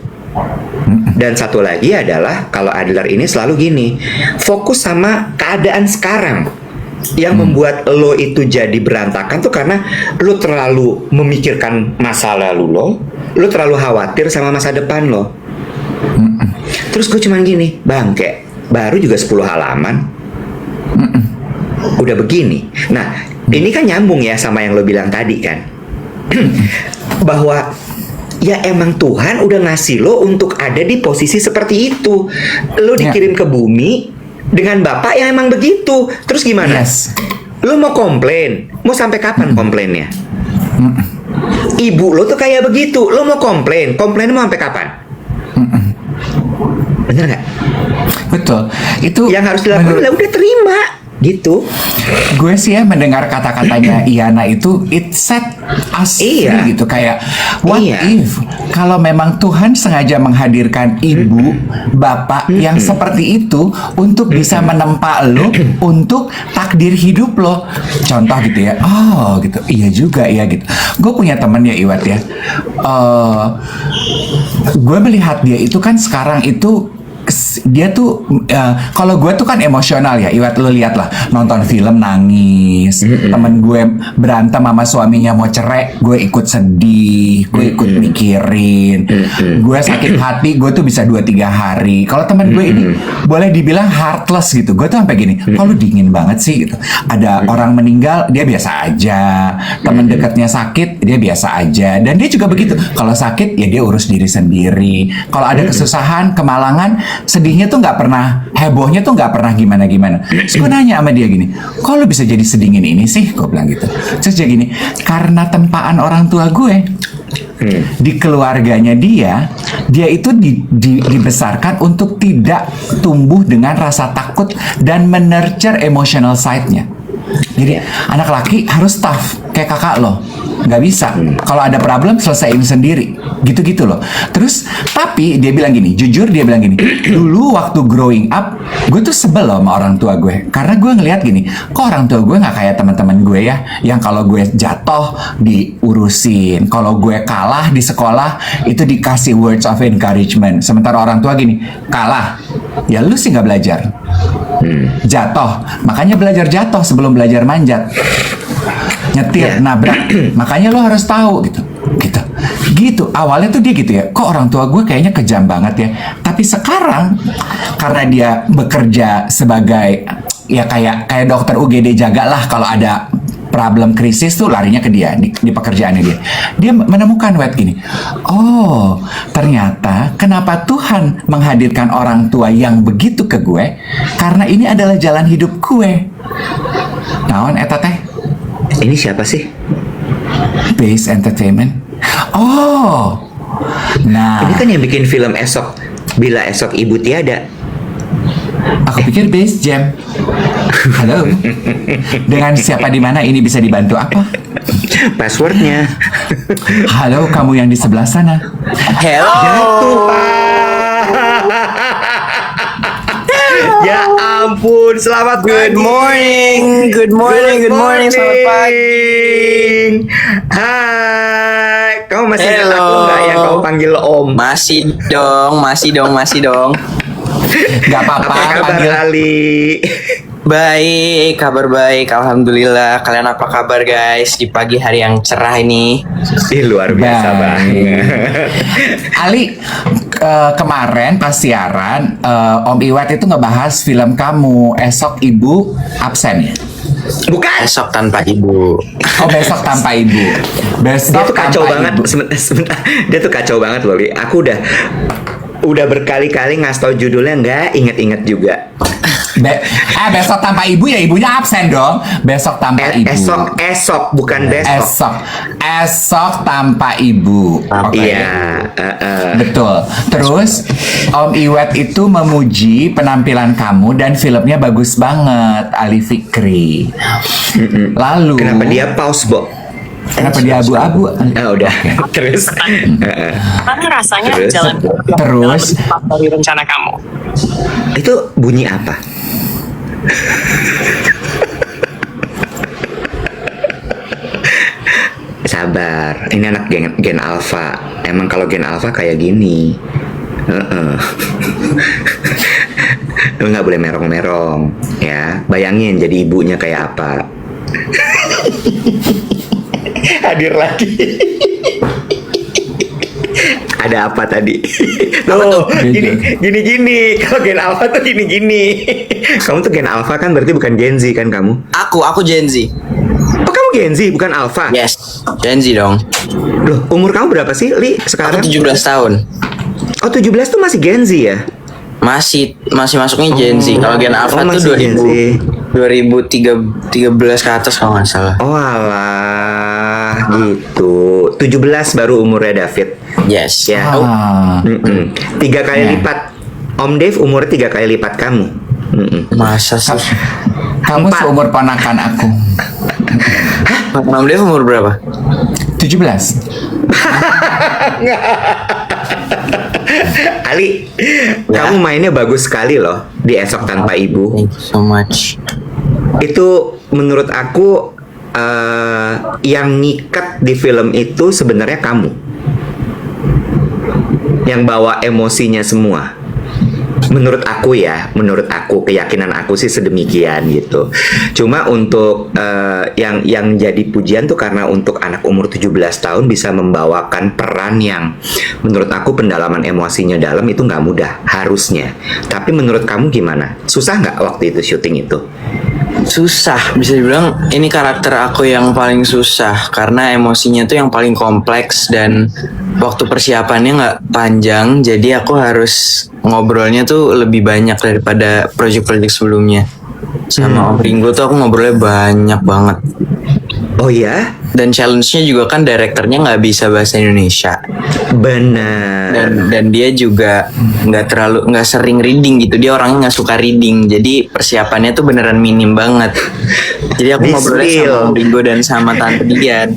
Dan satu lagi adalah, kalau Adler ini selalu gini, fokus sama keadaan sekarang. Yang membuat lo itu jadi berantakan tuh karena lo terlalu memikirkan masa lalu lo terlalu khawatir sama masa depan lo. Terus gue cuman gini, bangke, baru juga 10 halaman udah begini. Nah, ini kan nyambung ya sama yang lo bilang tadi kan. Bahwa ya emang Tuhan udah ngasih lo untuk ada di posisi seperti itu. Lo dikirim ke bumi dengan bapak yang emang begitu. Terus gimana? Yes. Lo mau komplain? Mau sampai kapan komplainnya? Ibu lo tuh kayak begitu. Lo mau komplain? Komplain mau sampai kapan? Bener nggak? Betul. Itu yang harus dilakukan adalah udah terima gitu. Gue sih ya mendengar kata-katanya Iyana itu, it set us free gitu, kayak what if kalau memang Tuhan sengaja menghadirkan ibu bapak yang seperti itu untuk bisa menempa lo untuk takdir hidup lo. Contoh gitu ya, oh gitu, iya juga ya gitu. Gue punya temen ya Iwat ya, gue melihat dia itu kan sekarang itu dia tuh kalau gue tuh kan emosional ya Iwat, lo lihat lah, nonton film nangis, temen gue berantem sama suaminya mau cerai, gue ikut sedih, gue ikut mikirin, gue sakit hati, gue tuh bisa 2-3 hari. Kalau temen gue ini boleh dibilang heartless gitu, gue tuh sampai gini, kok lu dingin banget sih gitu. Ada orang meninggal dia biasa aja, temen dekatnya sakit dia biasa aja, dan dia juga begitu, kalau sakit ya dia urus diri sendiri, kalau ada kesusahan, kemalangan, sedihnya tuh nggak pernah, hebohnya tuh nggak pernah gimana-gimana. Terus gue nanya sama dia gini, kok lu bisa jadi sedingin ini sih? Gue bilang gitu. Terus dia gini, karena tempaan orang tua gue. Di keluarganya dia itu dibesarkan untuk tidak tumbuh dengan rasa takut dan menurture emotional side-nya. Jadi anak laki harus tough kayak kakak lo, nggak bisa. Kalau ada problem selesaiin sendiri, gitu-gitu loh. Terus tapi dia bilang gini, jujur dia bilang gini, dulu waktu growing up gue tuh sebel loh sama orang tua gue, karena gue ngeliat gini, kok orang tua gue nggak kayak teman-teman gue ya, yang kalau gue jatuh diurusin, kalau gue kalah di sekolah itu dikasih words of encouragement. Sementara orang tua gini, kalah ya lu sih nggak belajar, jatuh makanya belajar jatuh sebelum belajar manjat, nyetir nabrak makanya lo harus tahu gitu. Awalnya tuh dia gitu ya, kok orang tua gue kayaknya kejam banget ya. Tapi sekarang karena dia bekerja sebagai ya kayak dokter UGD jaga lah, kalau ada problem krisis tuh larinya ke dia di pekerjaannya dia menemukan gini, oh ternyata kenapa Tuhan menghadirkan orang tua yang begitu ke gue, karena ini adalah jalan hidup gue. Naon eta teh? Ini siapa sih? Base Entertainment. Oh, nah ini kan yang bikin film Esok, Bila Esok Ibu Tiada. Aku pikir Base Jam. Halo, dengan siapa di mana ini bisa dibantu apa? Passwordnya. Halo, kamu yang di sebelah sana. Hello. Jatuh, Pak. Ya ampun, selamat Good pagi. morning. Good morning. Selamat pagi. Hai, kamu masih ingat Hello. aku nggak yang kamu panggil Om? Masih dong. Gak apa-apa, Apa kabar panggil. Ali? Baik, kabar baik. Alhamdulillah. Kalian apa kabar guys di pagi hari yang cerah ini? Ih, luar biasa Baik. banget. Ali, kemarin pas siaran Om Iwat itu ngebahas film kamu Esok Ibu Absen ya? Bukan. Esok tanpa ibu. Oh, Besok Tanpa Ibu. Dia Besok tuh kacau Tanpa banget. Ibu. Sebentar. Dia tuh kacau banget loh, Li. Aku udah berkali-kali ngasih tau judulnya, nggak inget-inget juga. Besok Tanpa Ibu ya, ibunya absen dong. Besok Tanpa Ibu. Esok bukan besok. Esok Tanpa Ibu. Oke. Iya. Betul. Terus Om Iwet itu memuji penampilan kamu dan filmnya bagus banget, Ali Fikri. Lalu Kenapa dia pause, Bo? Kenapa dia abu-abu? Udah. Terus. Karena rasanya Terus? jalan Terus? dari rencana kamu. Itu bunyi apa? Sabar, ini anak gen alpha. Emang kalau gen alpha kayak gini. Lu nggak boleh merong-merong, ya. Bayangin jadi ibunya kayak apa. Hadir lagi. Ada apa tadi? Loh, gini. Kalau gen alpha tuh gini. Kamu tuh gen alpha kan, berarti bukan Gen Z kan kamu? Aku Gen Z. Oh, kamu Gen Z bukan alpha? Yes, Gen Z dong. Loh, umur kamu berapa sih, Li, Aku sekarang? 17 tahun. Oh, 17 tuh masih Gen Z ya? Masih masuknya Gen Z. Kalau Gen Alpha masih tuh Gen Z. 2013 ke atas kalau nggak salah. Oh alah, gitu. 17 baru umurnya David. Yes. Ya. Ah. 3 kali Ya. lipat. Om Dave umurnya 3 kali lipat kamu. Masa sih? Kamu 4. seumur ponakan aku. Mam Dev umur berapa? 17. Ali, Ya. kamu mainnya bagus sekali loh di Esok Tanpa Ibu. Thank you so much. Itu menurut aku yang ngikat di film itu sebenarnya kamu. Yang bawa emosinya semua. Menurut aku, keyakinan aku sih sedemikian gitu. Cuma untuk yang jadi pujian tuh karena untuk anak umur 17 tahun bisa membawakan peran yang menurut aku pendalaman emosinya dalam itu nggak mudah harusnya. Tapi menurut kamu gimana? Susah nggak waktu itu syuting itu? Susah, bisa dibilang ini karakter aku yang paling susah karena emosinya tuh yang paling kompleks dan waktu persiapannya nggak panjang, jadi aku harus ngobrolnya tuh lebih banyak daripada project-project sebelumnya. Sama Om Ringo tuh aku ngobrolnya banyak banget. Oh ya? Dan challenge-nya juga kan direkturnya nggak bisa bahasa Indonesia. Benar. Dan dia juga nggak sering reading gitu, dia orangnya nggak suka reading, jadi persiapannya tuh beneran minim banget. Jadi aku ngobrolnya sama Om Ringo dan sama Tante Dian.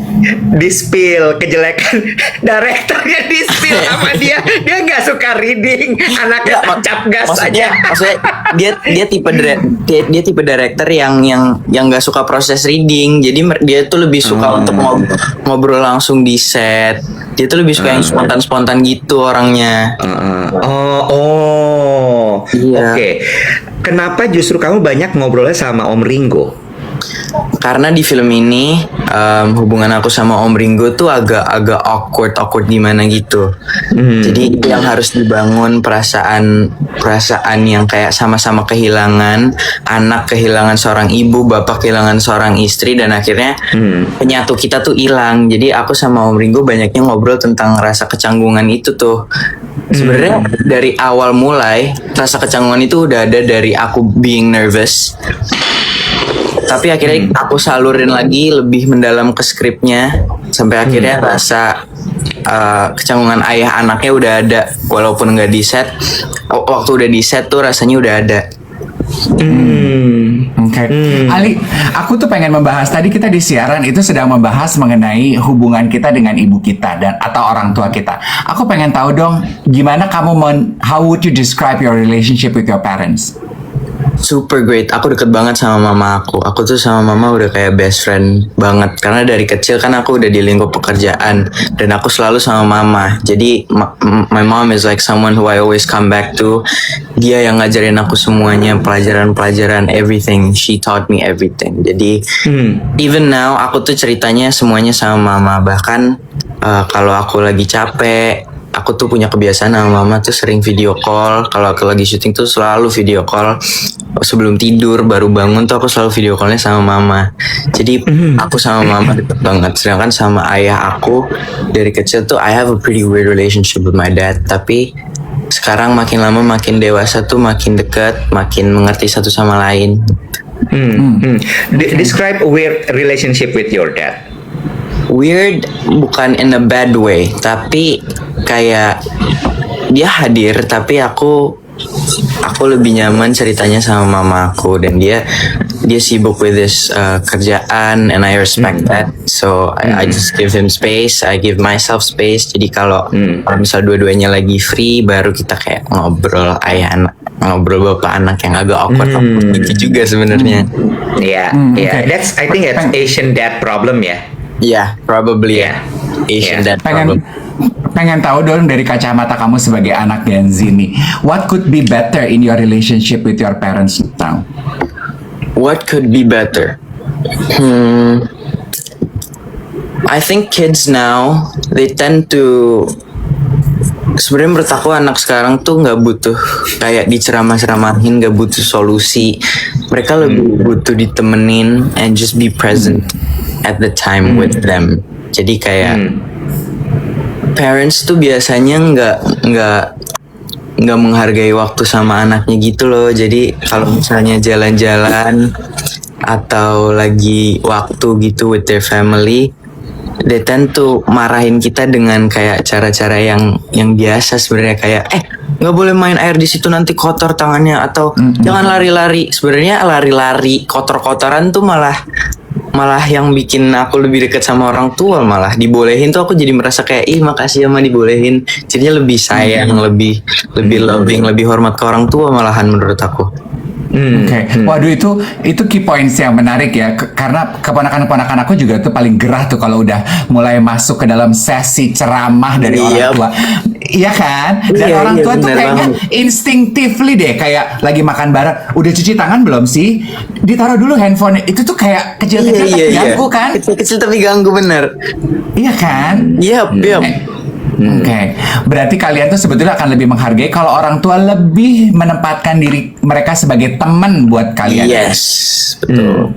Di-spill kejelekan direkturnya, di-spill sama dia nggak suka reading, anaknya tancap gas aja. Maksudnya dia tipe director yang nggak suka proses reading, jadi dia tuh lebih suka untuk ngobrol langsung di set. Dia tuh lebih suka yang spontan gitu orangnya. Iya. Oke. Kenapa justru kamu banyak ngobrolnya sama Om Ringo? Karena di film ini hubungan aku sama Om Ringo tuh agak awkward gimana gitu. Jadi yang harus dibangun perasaan yang kayak sama-sama kehilangan, anak kehilangan seorang ibu, bapak kehilangan seorang istri, dan akhirnya penyatu kita tuh hilang. Jadi aku sama Om Ringo banyaknya ngobrol tentang rasa kecanggungan itu tuh. Sebenarnya dari awal mulai rasa kecanggungan itu udah ada dari aku being nervous. Tapi akhirnya aku salurin lagi lebih mendalam ke skripnya sampai akhirnya rasa kecanggungan ayah anaknya udah ada walaupun nggak di set. Waktu udah di set tuh rasanya udah ada. Oke. Ali, aku tuh pengen membahas, tadi kita di siaran itu sedang membahas mengenai hubungan kita dengan ibu kita dan atau orang tua kita. Aku pengen tahu dong, gimana kamu how would you describe your relationship with your parents? Super great, aku deket banget sama mama aku. Aku tuh sama mama udah kayak best friend banget. Karena dari kecil kan aku udah di lingkup pekerjaan dan aku selalu sama mama. Jadi my mom is like someone who I always come back to. Dia yang ngajarin aku semuanya, pelajaran-pelajaran, everything. She taught me everything. Jadi even now aku tuh ceritanya semuanya sama mama. Bahkan kalau aku lagi capek, aku tuh punya kebiasaan sama mama tuh sering video call. Kalau aku lagi syuting tuh selalu video call. Sebelum tidur, baru bangun tuh aku selalu video callnya sama mama. Jadi aku sama mama deket banget. Sedangkan sama ayah aku dari kecil tuh I have a pretty weird relationship with my dad. Tapi sekarang makin lama makin dewasa tuh makin deket, makin mengerti satu sama lain. Describe a weird relationship with your dad. Weird bukan in a bad way, tapi kayak dia hadir tapi aku aku lebih nyaman ceritanya sama mama aku, dan dia sibuk with this kerjaan, and I respect that. So I just give him space, I give myself space. Jadi kalau misal dua-duanya lagi free, baru kita kayak ngobrol ayah anak, ngobrol bapak anak yang agak awkward gitu juga sebenarnya. Iya, okay. That's I think it's Asian dad problem ya. Yeah, probably Yeah. Asian Yeah. dad problem. Pengen tahu dong dari kacamata kamu sebagai anak Gen Z nih, what could be better in your relationship with your parents now? What could be better? I think kids now, they tend to, sebenarnya menurut aku anak sekarang tuh nggak butuh kayak diceramah-ceramahin, nggak butuh solusi. Mereka lebih butuh ditemenin and just be present at the time with them. Jadi kayak parents tuh biasanya nggak menghargai waktu sama anaknya gitu loh. Jadi kalau misalnya jalan-jalan atau lagi waktu gitu with their family, they tend to marahin kita dengan kayak cara-cara yang biasa sebenarnya, kayak nggak boleh main air di situ nanti kotor tangannya, atau jangan lari-lari. Sebenarnya lari-lari kotor-kotoran tuh malah yang bikin aku lebih dekat sama orang tua. Malah dibolehin tuh aku jadi merasa kayak makasih ya ma dibolehin, jadinya lebih sayang, lebih loving, lebih hormat ke orang tua malahan menurut aku. Oke. Waduh, itu key points yang menarik ya, karena keponakan-keponakan aku juga tuh paling gerah tuh kalau udah mulai masuk ke dalam sesi ceramah dari orang tua. Iya kan? Dan Iya, orang tua tuh bener kayaknya banget. instinctively deh, kayak lagi makan bareng, udah cuci tangan belum sih? Ditaruh dulu handphone. Itu tuh kayak kecil-kecil tapi ganggu kan? Kecil-kecil tapi ganggu bener. Iya kan? Yap. Oke, berarti kalian tuh sebetulnya akan lebih menghargai kalau orang tua lebih menempatkan diri mereka sebagai teman buat kalian. Yes, betul.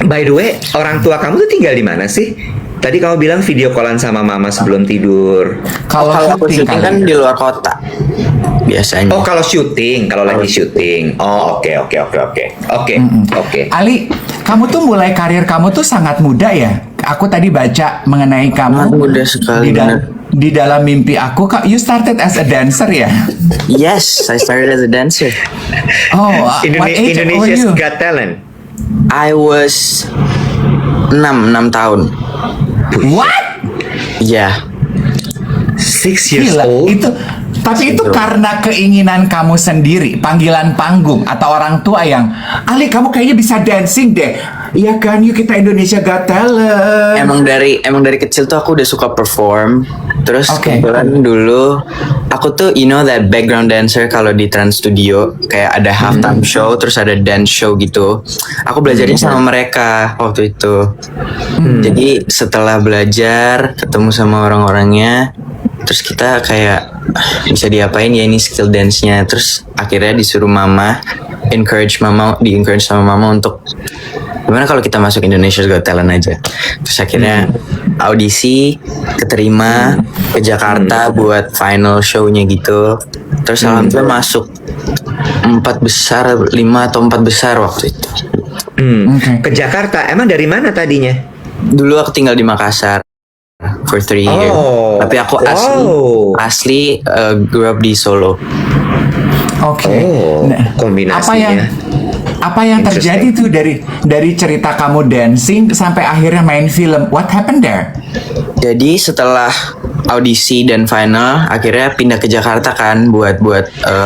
By the way, orang tua kamu tuh tinggal di mana sih? Tadi kamu bilang video callan sama mama sebelum tidur. Kalau Kalau aku syuting syuting kan di luar kota biasanya. Oh, kalau syuting, kalau lagi syuting. Oh, oke. Ali, kamu tuh mulai karir kamu tuh sangat muda ya. Aku tadi baca mengenai kamu Sangat muda sekali, di dalam mimpi aku, you started as a dancer ya? Yes, I started as a dancer. Oh, what age were Indonesia's you? Got Talent. I was 6 tahun. What? Yeah. 6 years Gila, old. tapi itu karena keinginan kamu sendiri, panggilan panggung, atau orang tua yang, Ali kamu kayaknya bisa dancing deh. Iya kan, yuk kita Indonesia Got Talent. Emang dari kecil tuh aku udah suka perform. Terus Oke. kebetulan dulu aku tuh that background dancer kalau di Trans Studio, kayak ada halftime show terus ada dance show gitu. Aku belajarnya sama mereka waktu itu. Jadi setelah belajar ketemu sama orang-orangnya, terus kita kayak bisa diapain ya ini skill dance-nya. Terus akhirnya disuruh mama, di encourage sama mama untuk gimana kalau kita masuk Indonesia's Got Talent aja. Terus akhirnya audisi, keterima ke Jakarta buat final show-nya gitu. Terus alhamdulillah masuk 5 atau 4 besar waktu itu. Ke Jakarta. Emang dari mana tadinya? Dulu aku tinggal di Makassar for 3 years. Tapi aku asli grew up di Solo. Oke. Kombinasinya. Apa yang terjadi tuh dari cerita kamu dancing sampai akhirnya main film? What happened there? Jadi setelah audisi dan final, akhirnya pindah ke Jakarta kan buat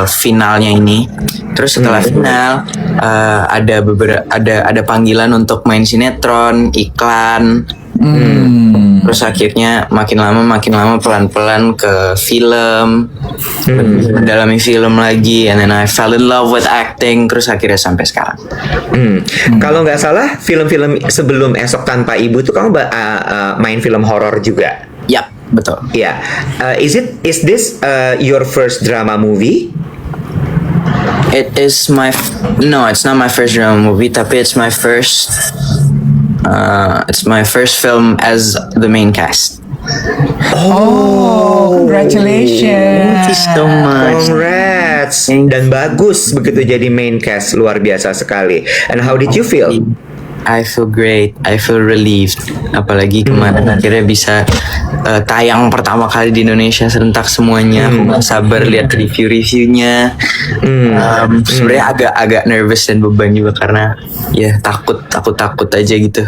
finalnya ini. Terus setelah final ada panggilan untuk main sinetron, iklan. Terus akhirnya makin lama pelan-pelan ke film, mendalami film lagi, and then I fell in love with acting. Terus akhirnya sampai sekarang. Kalau nggak salah, film-film sebelum Esok Tanpa Ibu tuh kamu main film horor juga. Yap, betul. Ya, is this your first drama movie? It's not my first drama movie, tapi it's my first film as the main cast. Oh, congratulations. Thank you so much. Congrats. Dan bagus begitu jadi main cast, luar biasa sekali. And how did you feel? I feel great, I feel relieved. Apalagi kemarin akhirnya bisa tayang pertama kali di Indonesia serentak semuanya. Aku gak sabar lihat review-reviewnya. Sebenarnya agak nervous dan beban juga karena ya takut aja gitu.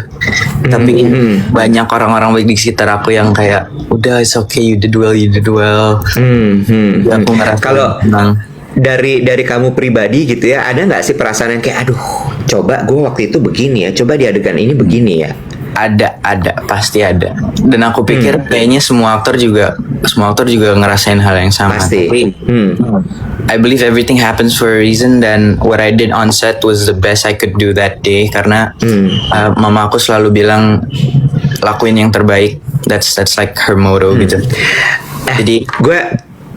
Tapi banyak orang-orang baik di sekitar aku yang kayak udah it's okay, you did well. Ya, aku ngerasa Kalau tenang. dari kamu pribadi gitu ya, ada nggak sih perasaan yang kayak aduh, coba gue waktu itu begini ya, coba di adegan ini begini ya? Ada, pasti ada. Dan aku pikir kayaknya semua aktor juga ngerasain hal yang sama. Pasti. Tapi I believe everything happens for a reason, dan what I did on set was the best I could do that day karena mama aku selalu bilang lakuin yang terbaik. That's like her motto gitu. Jadi Gue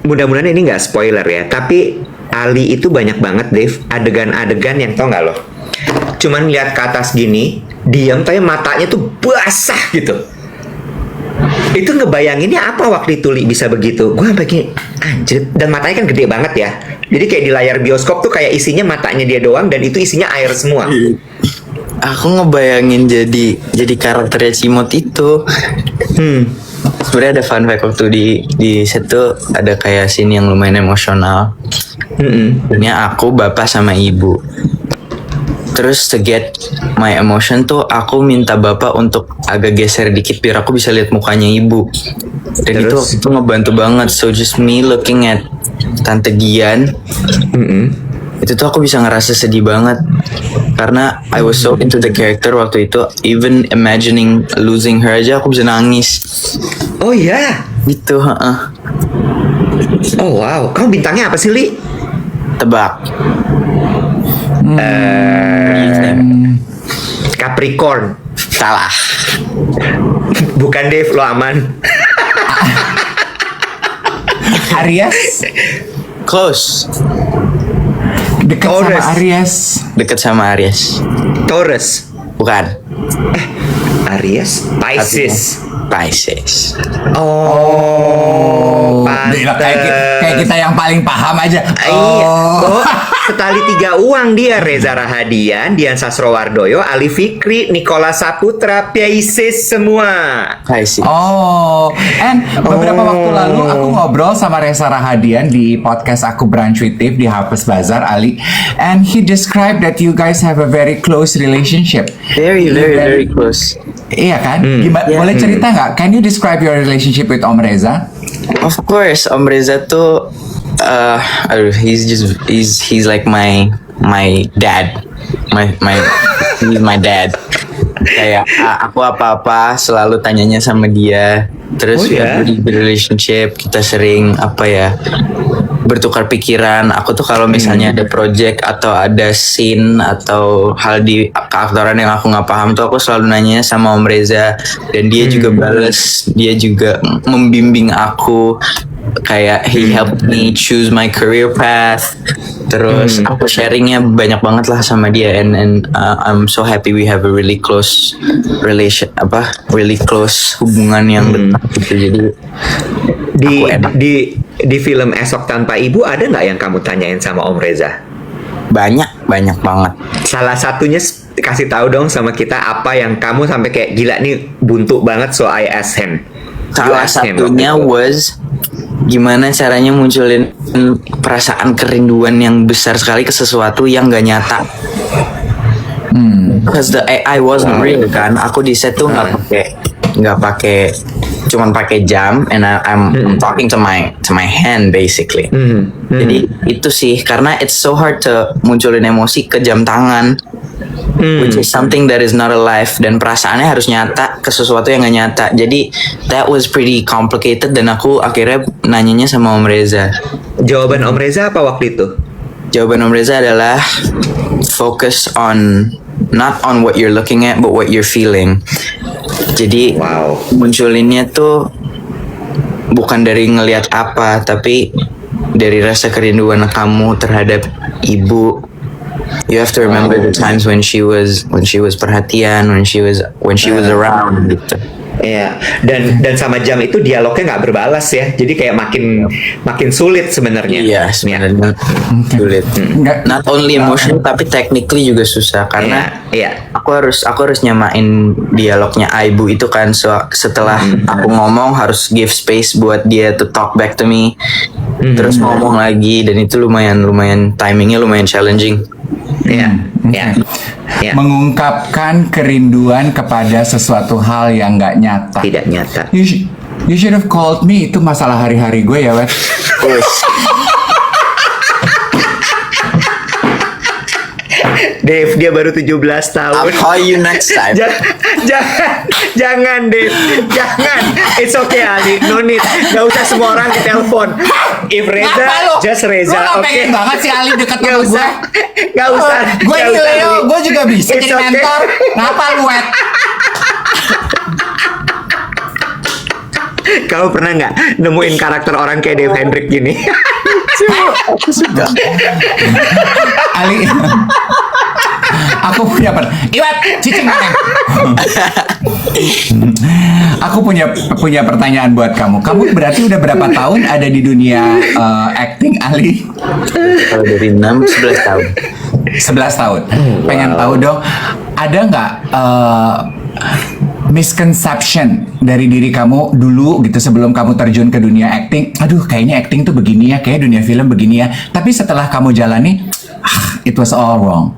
mudah-mudahan ini nggak spoiler ya, tapi Ali itu banyak banget Dave adegan-adegan yang tau nggak lo, cuman lihat ke atas gini, diam tapi matanya tuh basah gitu. Itu ngebayanginnya apa waktu itu Li bisa begitu? Gue sampai gini, anjir, dan matanya kan gede banget ya. Jadi kayak di layar bioskop tuh kayak isinya matanya dia doang dan itu isinya air semua. aku ngebayangin jadi karakternya Cimot itu. Sebenarnya ada fun fact waktu di set tuh ada kayak scene yang lumayan emosional. Ini aku, bapak sama ibu. Terus to get my emotion tuh aku minta bapak untuk agak geser dikit biar aku bisa lihat mukanya ibu. Dan Terus? itu ngebantu banget. So just me looking at Tante Gian. Itu tuh aku bisa ngerasa sedih banget karena I was so into the character waktu itu. Even imagining losing her aja aku bisa nangis. Oh iya, Gitu, oh wow, kamu bintangnya apa sih Li? Tebak. Capricorn. Salah. Bukan Dave, lo aman. Aries. Close. Dekat sama Taurus. Aries. Deket sama Aries. Taurus. Bukan. Aries, Pisces. Pisces. Oh, Kayak kita yang paling paham aja. Iya, oh, setali tiga uang dia. Reza Rahadian, Dian Sastrowardoyo, Ali Fikri, Nikola Saputra, Pisces semua. Pisces. Oh, and beberapa waktu lalu aku ngobrol sama Reza Rahadian di podcast aku Brunch with Tiff di Harper's Bazaar, Ali, and he described that you guys have a very close relationship. Very close. Iya kan? Boleh cerita nggak? Can you describe your relationship with Om Reza? Of course, Om Reza tuh, he's like my dad, he's my dad. Kayak aku apa-apa selalu tanyanya sama dia. Terus Oh, ya? relationship kita sering bertukar pikiran. Aku tuh kalau misalnya ada project atau ada scene atau hal di keaktoran yang aku nggak paham tuh aku selalu nanya sama Om Reza, dan dia juga bales, dia juga membimbing aku. Kayak he helped me choose my career path. Terus aku sharingnya banyak banget lah sama dia, and I'm so happy we have a really close hubungan yang dekat gitu. Jadi aku enak. Di film Esok Tanpa Ibu ada nggak yang kamu tanyain sama Om Reza? banyak banget. Salah satunya kasih tahu dong sama kita apa yang kamu sampai kayak gila nih buntu banget, so I ask him. Salah satunya was gimana caranya munculin perasaan kerinduan yang besar sekali ke sesuatu yang gak nyata. Because the AI wasn't real kan. Aku di set tuh nggak pakai cuman pakai jam, and I'm talking to my hand basically. Jadi itu sih, karena it's so hard to munculin emosi ke jam tangan. Which is something that is not alive, dan perasaannya harus nyata ke sesuatu yang gak nyata. Jadi that was pretty complicated, dan aku akhirnya nanyanya sama Om Reza. Jawaban Om Reza apa waktu itu? Jawaban Om Reza adalah focus on not on what you're looking at but what you're feeling. Jadi Wow. munculinnya tuh bukan dari ngelihat apa, tapi dari rasa kerinduan kamu terhadap ibu. You have to remember the times when she was perhatian, when she was around gitu. Iya, dan sama jam itu dialognya nggak berbalas ya, jadi kayak makin sulit sebenarnya. Iya, sebenarnya sulit. Nggak- Not only emotion tapi technically juga susah karena Iya. aku harus nyamain dialognya Aibu itu kan, setelah aku ngomong harus give space buat dia to talk back to me, terus ngomong lagi, dan itu lumayan timingnya lumayan challenging. Iya, Oke. iya, iya. Mengungkapkan kerinduan kepada sesuatu hal yang nggak nyata. Tidak nyata. You should have called me. Itu masalah hari-hari gue ya, Wet. Dave, dia baru 17 I'll tahun. call you next time. Jangan Dave, jangan. It's okay Ali, no need. Gak usah semua orang ditelepon. If Reza, Kenapa lu? just Lu Reza, nggak oke. pengen banget sih Ali deket Gak sama gue. usah, gak usah. Gue gak ini usah, Leo, Ali. gue juga bisa It's jadi okay. mentor. Kenapa lu, Wet? Kamu pernah nggak nemuin karakter orang kayak Dave Hendrik gini? Aku suka. Ali, aku punya Iwat, cicing mana? Aku punya pertanyaan buat kamu. Kamu berarti udah berapa tahun ada di dunia acting, Ali? Kalau dari 6-11 tahun. 11 tahun. Pengen tahu dong, ada nggak misconception dari diri kamu dulu gitu sebelum kamu terjun ke dunia acting? Aduh, kayaknya acting tuh begini ya, kayak dunia film begini ya. Tapi setelah kamu jalani, it was all wrong.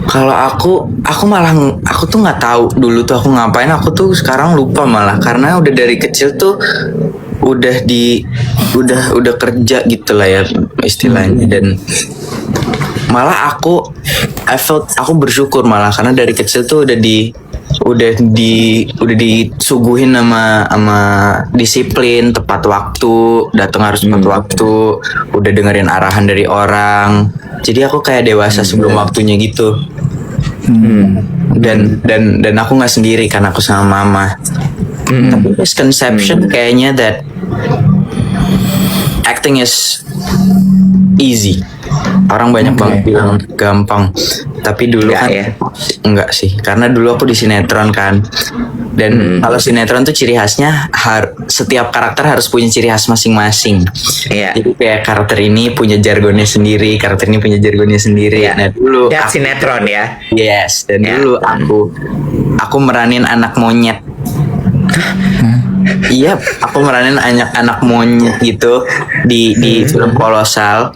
Kalau aku malah aku tuh nggak tahu dulu tuh aku ngapain. Aku tuh sekarang lupa malah karena udah dari kecil tuh udah kerja gitu lah ya istilahnya, dan malah aku bersyukur malah karena dari kecil tuh udah disuguhin sama disiplin, tepat waktu, datang harus tepat waktu, udah dengerin arahan dari orang. Jadi aku kayak dewasa sebelum waktunya gitu. Dan aku nggak sendiri kan, aku sama mama. Tapi misconception kayaknya that acting is easy. Orang banyak banget bilang gampang. Tapi dulu Enggak kan ya? enggak sih, karena dulu aku di sinetron kan. Dan kalau sinetron tuh ciri khasnya setiap karakter harus punya ciri khas masing-masing. Iya. Jadi kayak karakter ini punya jargonnya sendiri, karakter ini punya jargonnya sendiri. Iya. Nah dulu Lihat sinetron ya. yes, dan Ya. dulu aku meranin anak monyet. Iya, aku meranin anak monyet gitu di film Kolosal.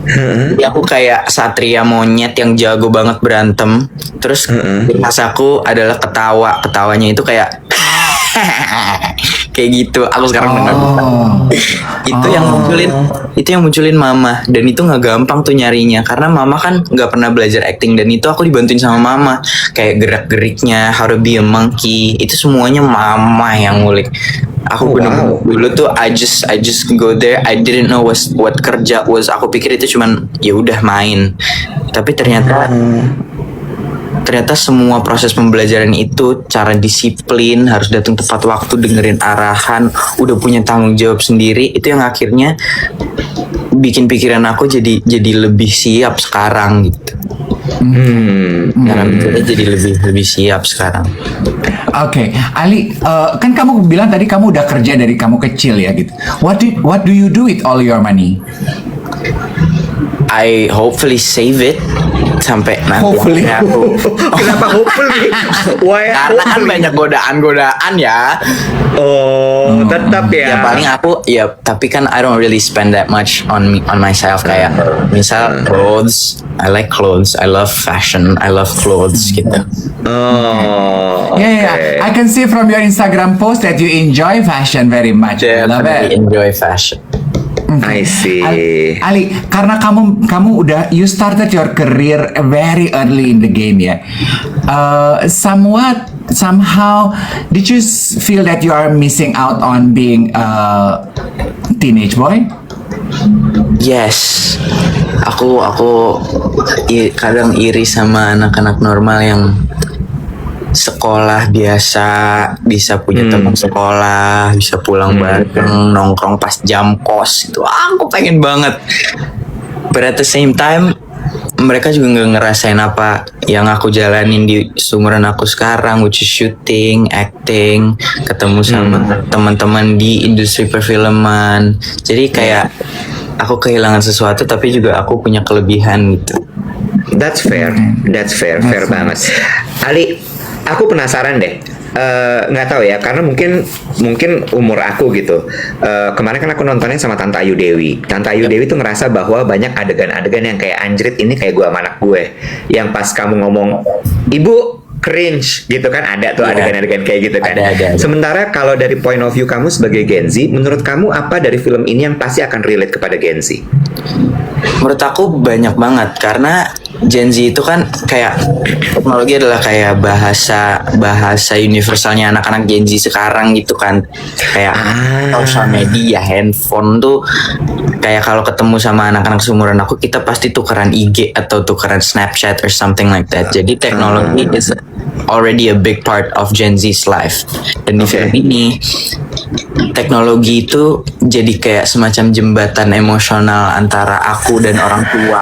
Jadi aku kayak satria monyet yang jago banget berantem. Terus khas aku adalah ketawa. Ketawanya itu kayak kayak gitu. Aku sekarang dengar. Itu yang munculin mama, dan itu nggak gampang tuh nyarinya karena mama kan nggak pernah belajar acting, dan itu aku dibantuin sama mama kayak gerak-geriknya, how to be a monkey, itu semuanya mama yang ngulik. Aku bener-bener dulu tuh I just go there, I didn't know what kerja was. Aku pikir itu cuman ya udah main, tapi ternyata semua proses pembelajaran itu, cara disiplin, harus datang tepat waktu, dengerin arahan, udah punya tanggung jawab sendiri, itu yang akhirnya bikin pikiran aku jadi lebih siap sekarang gitu. Cara pikirnya jadi lebih siap sekarang. Oke, Ali, kan kamu bilang tadi kamu udah kerja dari kamu kecil ya gitu. What do you do with all your money? I hopefully save it sampai nanti Hopefully. akhirnya aku Kenapa hopefully? Why karena kan hopefully? banyak godaan ya. Oh, tetap ya. Ya paling aku ya, tapi kan I don't really spend that much on myself, kayak misal clothes, I like clothes, I love fashion, I love clothes gitu. Oh, Yeah, I can see from your Instagram post that you enjoy fashion very much. I love Definitely it. enjoy fashion. I see. Ali, karena kamu udah you started your career very early in the game ya. Somehow did you feel that you are missing out on being a teenage boy? Yes, aku kadang iri sama anak-anak normal yang sekolah biasa, bisa punya teman sekolah, bisa pulang bareng, nongkrong pas jam kos itu. Aku pengen banget. But at the same time, mereka juga nggak ngerasain apa yang aku jalanin di seumuran aku sekarang, which is shooting, acting, ketemu sama teman-teman di industri perfilman. Jadi kayak aku kehilangan sesuatu, tapi juga aku punya kelebihan gitu. That's fair, fair banget. Ali, aku penasaran deh. Nggak tahu ya, karena mungkin umur aku gitu. Kemarin kan aku nontonnya sama Tante Ayu Dewi. Tante Ayu Dewi tuh ngerasa bahwa banyak adegan-adegan yang kayak anjrit, ini kayak gue sama anak gue. Yang pas kamu ngomong, ibu cringe gitu kan, ada tuh adegan-adegan kayak gitu kan. Ada. Sementara kalau dari point of view kamu sebagai Gen Z, menurut kamu apa dari film ini yang pasti akan relate kepada Gen Z? Menurut aku banyak banget, karena Gen Z itu kan kayak teknologi adalah kayak bahasa universalnya anak-anak Gen Z sekarang gitu kan. Kayak sosial media, handphone tuh kayak kalau ketemu sama anak-anak seumuran aku, kita pasti tukeran IG atau tukeran Snapchat or something like that. Jadi teknologi is already a big part of Gen Z's life. Dan di film ini teknologi itu jadi kayak semacam jembatan emosional antara aku dan orang tua.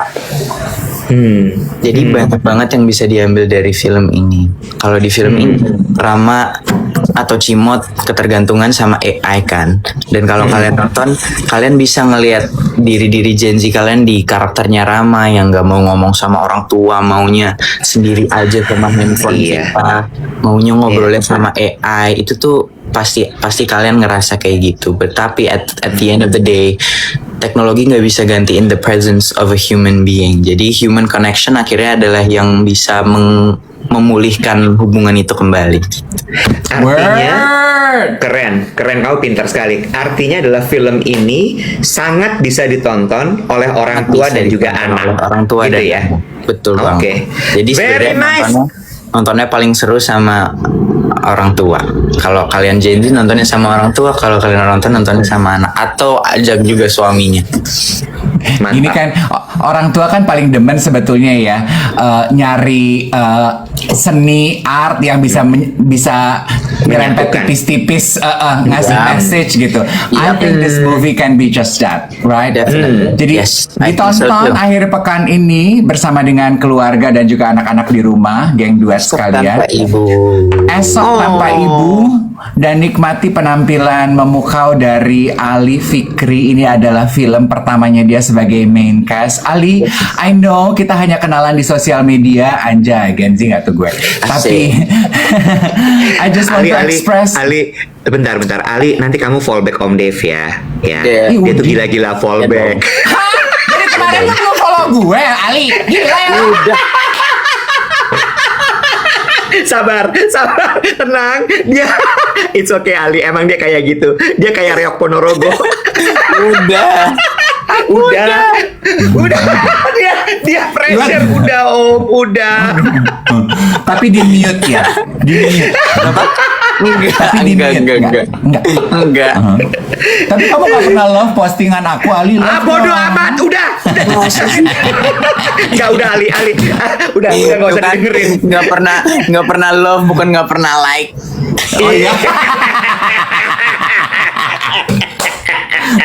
Jadi banyak banget yang bisa diambil dari film ini. Kalau di film ini Rama atau Cimot ketergantungan sama AI kan. Dan kalau kalian nonton, kalian bisa ngelihat diri-diri Gen Z kalian di karakternya Rama yang gak mau ngomong sama orang tua, maunya sendiri aja sama handphone kita, maunya ngobrolnya sama AI. Itu tuh pasti kalian ngerasa kayak gitu. Tapi at the end of the day, teknologi nggak bisa gantiin the presence of a human being. Jadi human connection akhirnya adalah yang bisa memulihkan hubungan itu kembali. Artinya keren kamu pintar sekali. Artinya adalah film ini sangat bisa ditonton oleh orang tua dan juga anak. Orang tua gitu dan ya. Betul banget. Oke. Jadi Very nice. nontonnya paling seru sama orang tua. Kalau kalian Gen Z nontonnya sama orang tua, kalau kalian nontonnya sama anak, atau ajak juga suaminya. Mantap. Ini kan orang tua kan paling demen sebetulnya ya, nyari seni art yang bisa nyerempet Menyatukan. tipis-tipis ngasih message gitu. I think this movie can be just that, right? Definitely. Jadi Yes, I think so ditonton too. akhir pekan ini bersama dengan keluarga dan juga anak-anak di rumah, geng dua sekalian. Tanpa ibu. Esok tanpa ibu, dan nikmati penampilan memukau dari Ali Fikri. Ini adalah film pertamanya dia sebagai main cast. Ali, I know kita hanya kenalan di sosial media, anjay, Gen Z nggak tuh gue. Tapi I just want to express. Ali, bentar. Ali, nanti kamu fallback Om Dev ya. Ya, Yeah. dia tuh gila-gila fallback. Hah? Dari kemarin lu follow gue, Ali. Gila ya. Sabar, tenang. Dia, it's okay Ali. Emang dia kayak gitu. Dia kayak Reok Ponorogo. Udah. Dia pressure. Udah Om, udah. Tapi di mute ya. Di mute. Tapi di mute. Enggak. Tapi kamu gak pernah love postingan aku, Ali. Bodoh amat. Udah. Enggak, udah Ali. Udah enggak usah dengerin. Nggak pernah love, bukan nggak pernah like. Oh iya.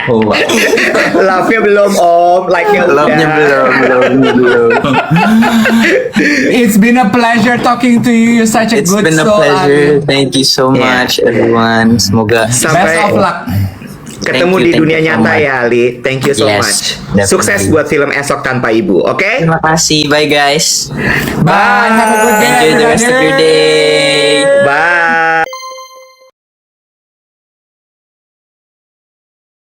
Oh, Love-nya belum Om, like-nya udah. Love-nya belum. it's been a pleasure talking to you. You're such a It's good been a soul, pleasure. Ali. Thank you so Yeah. much, everyone. Semoga Best Sampai of luck. ketemu Thank di you dunia so nyata much. ya Ali. Thank you so Yes, much. definitely. Sukses buat film Esok Tanpa Ibu, oke? terima kasih. Bye guys. Bye. Have a good day, Enjoy the rest of your everybody. day.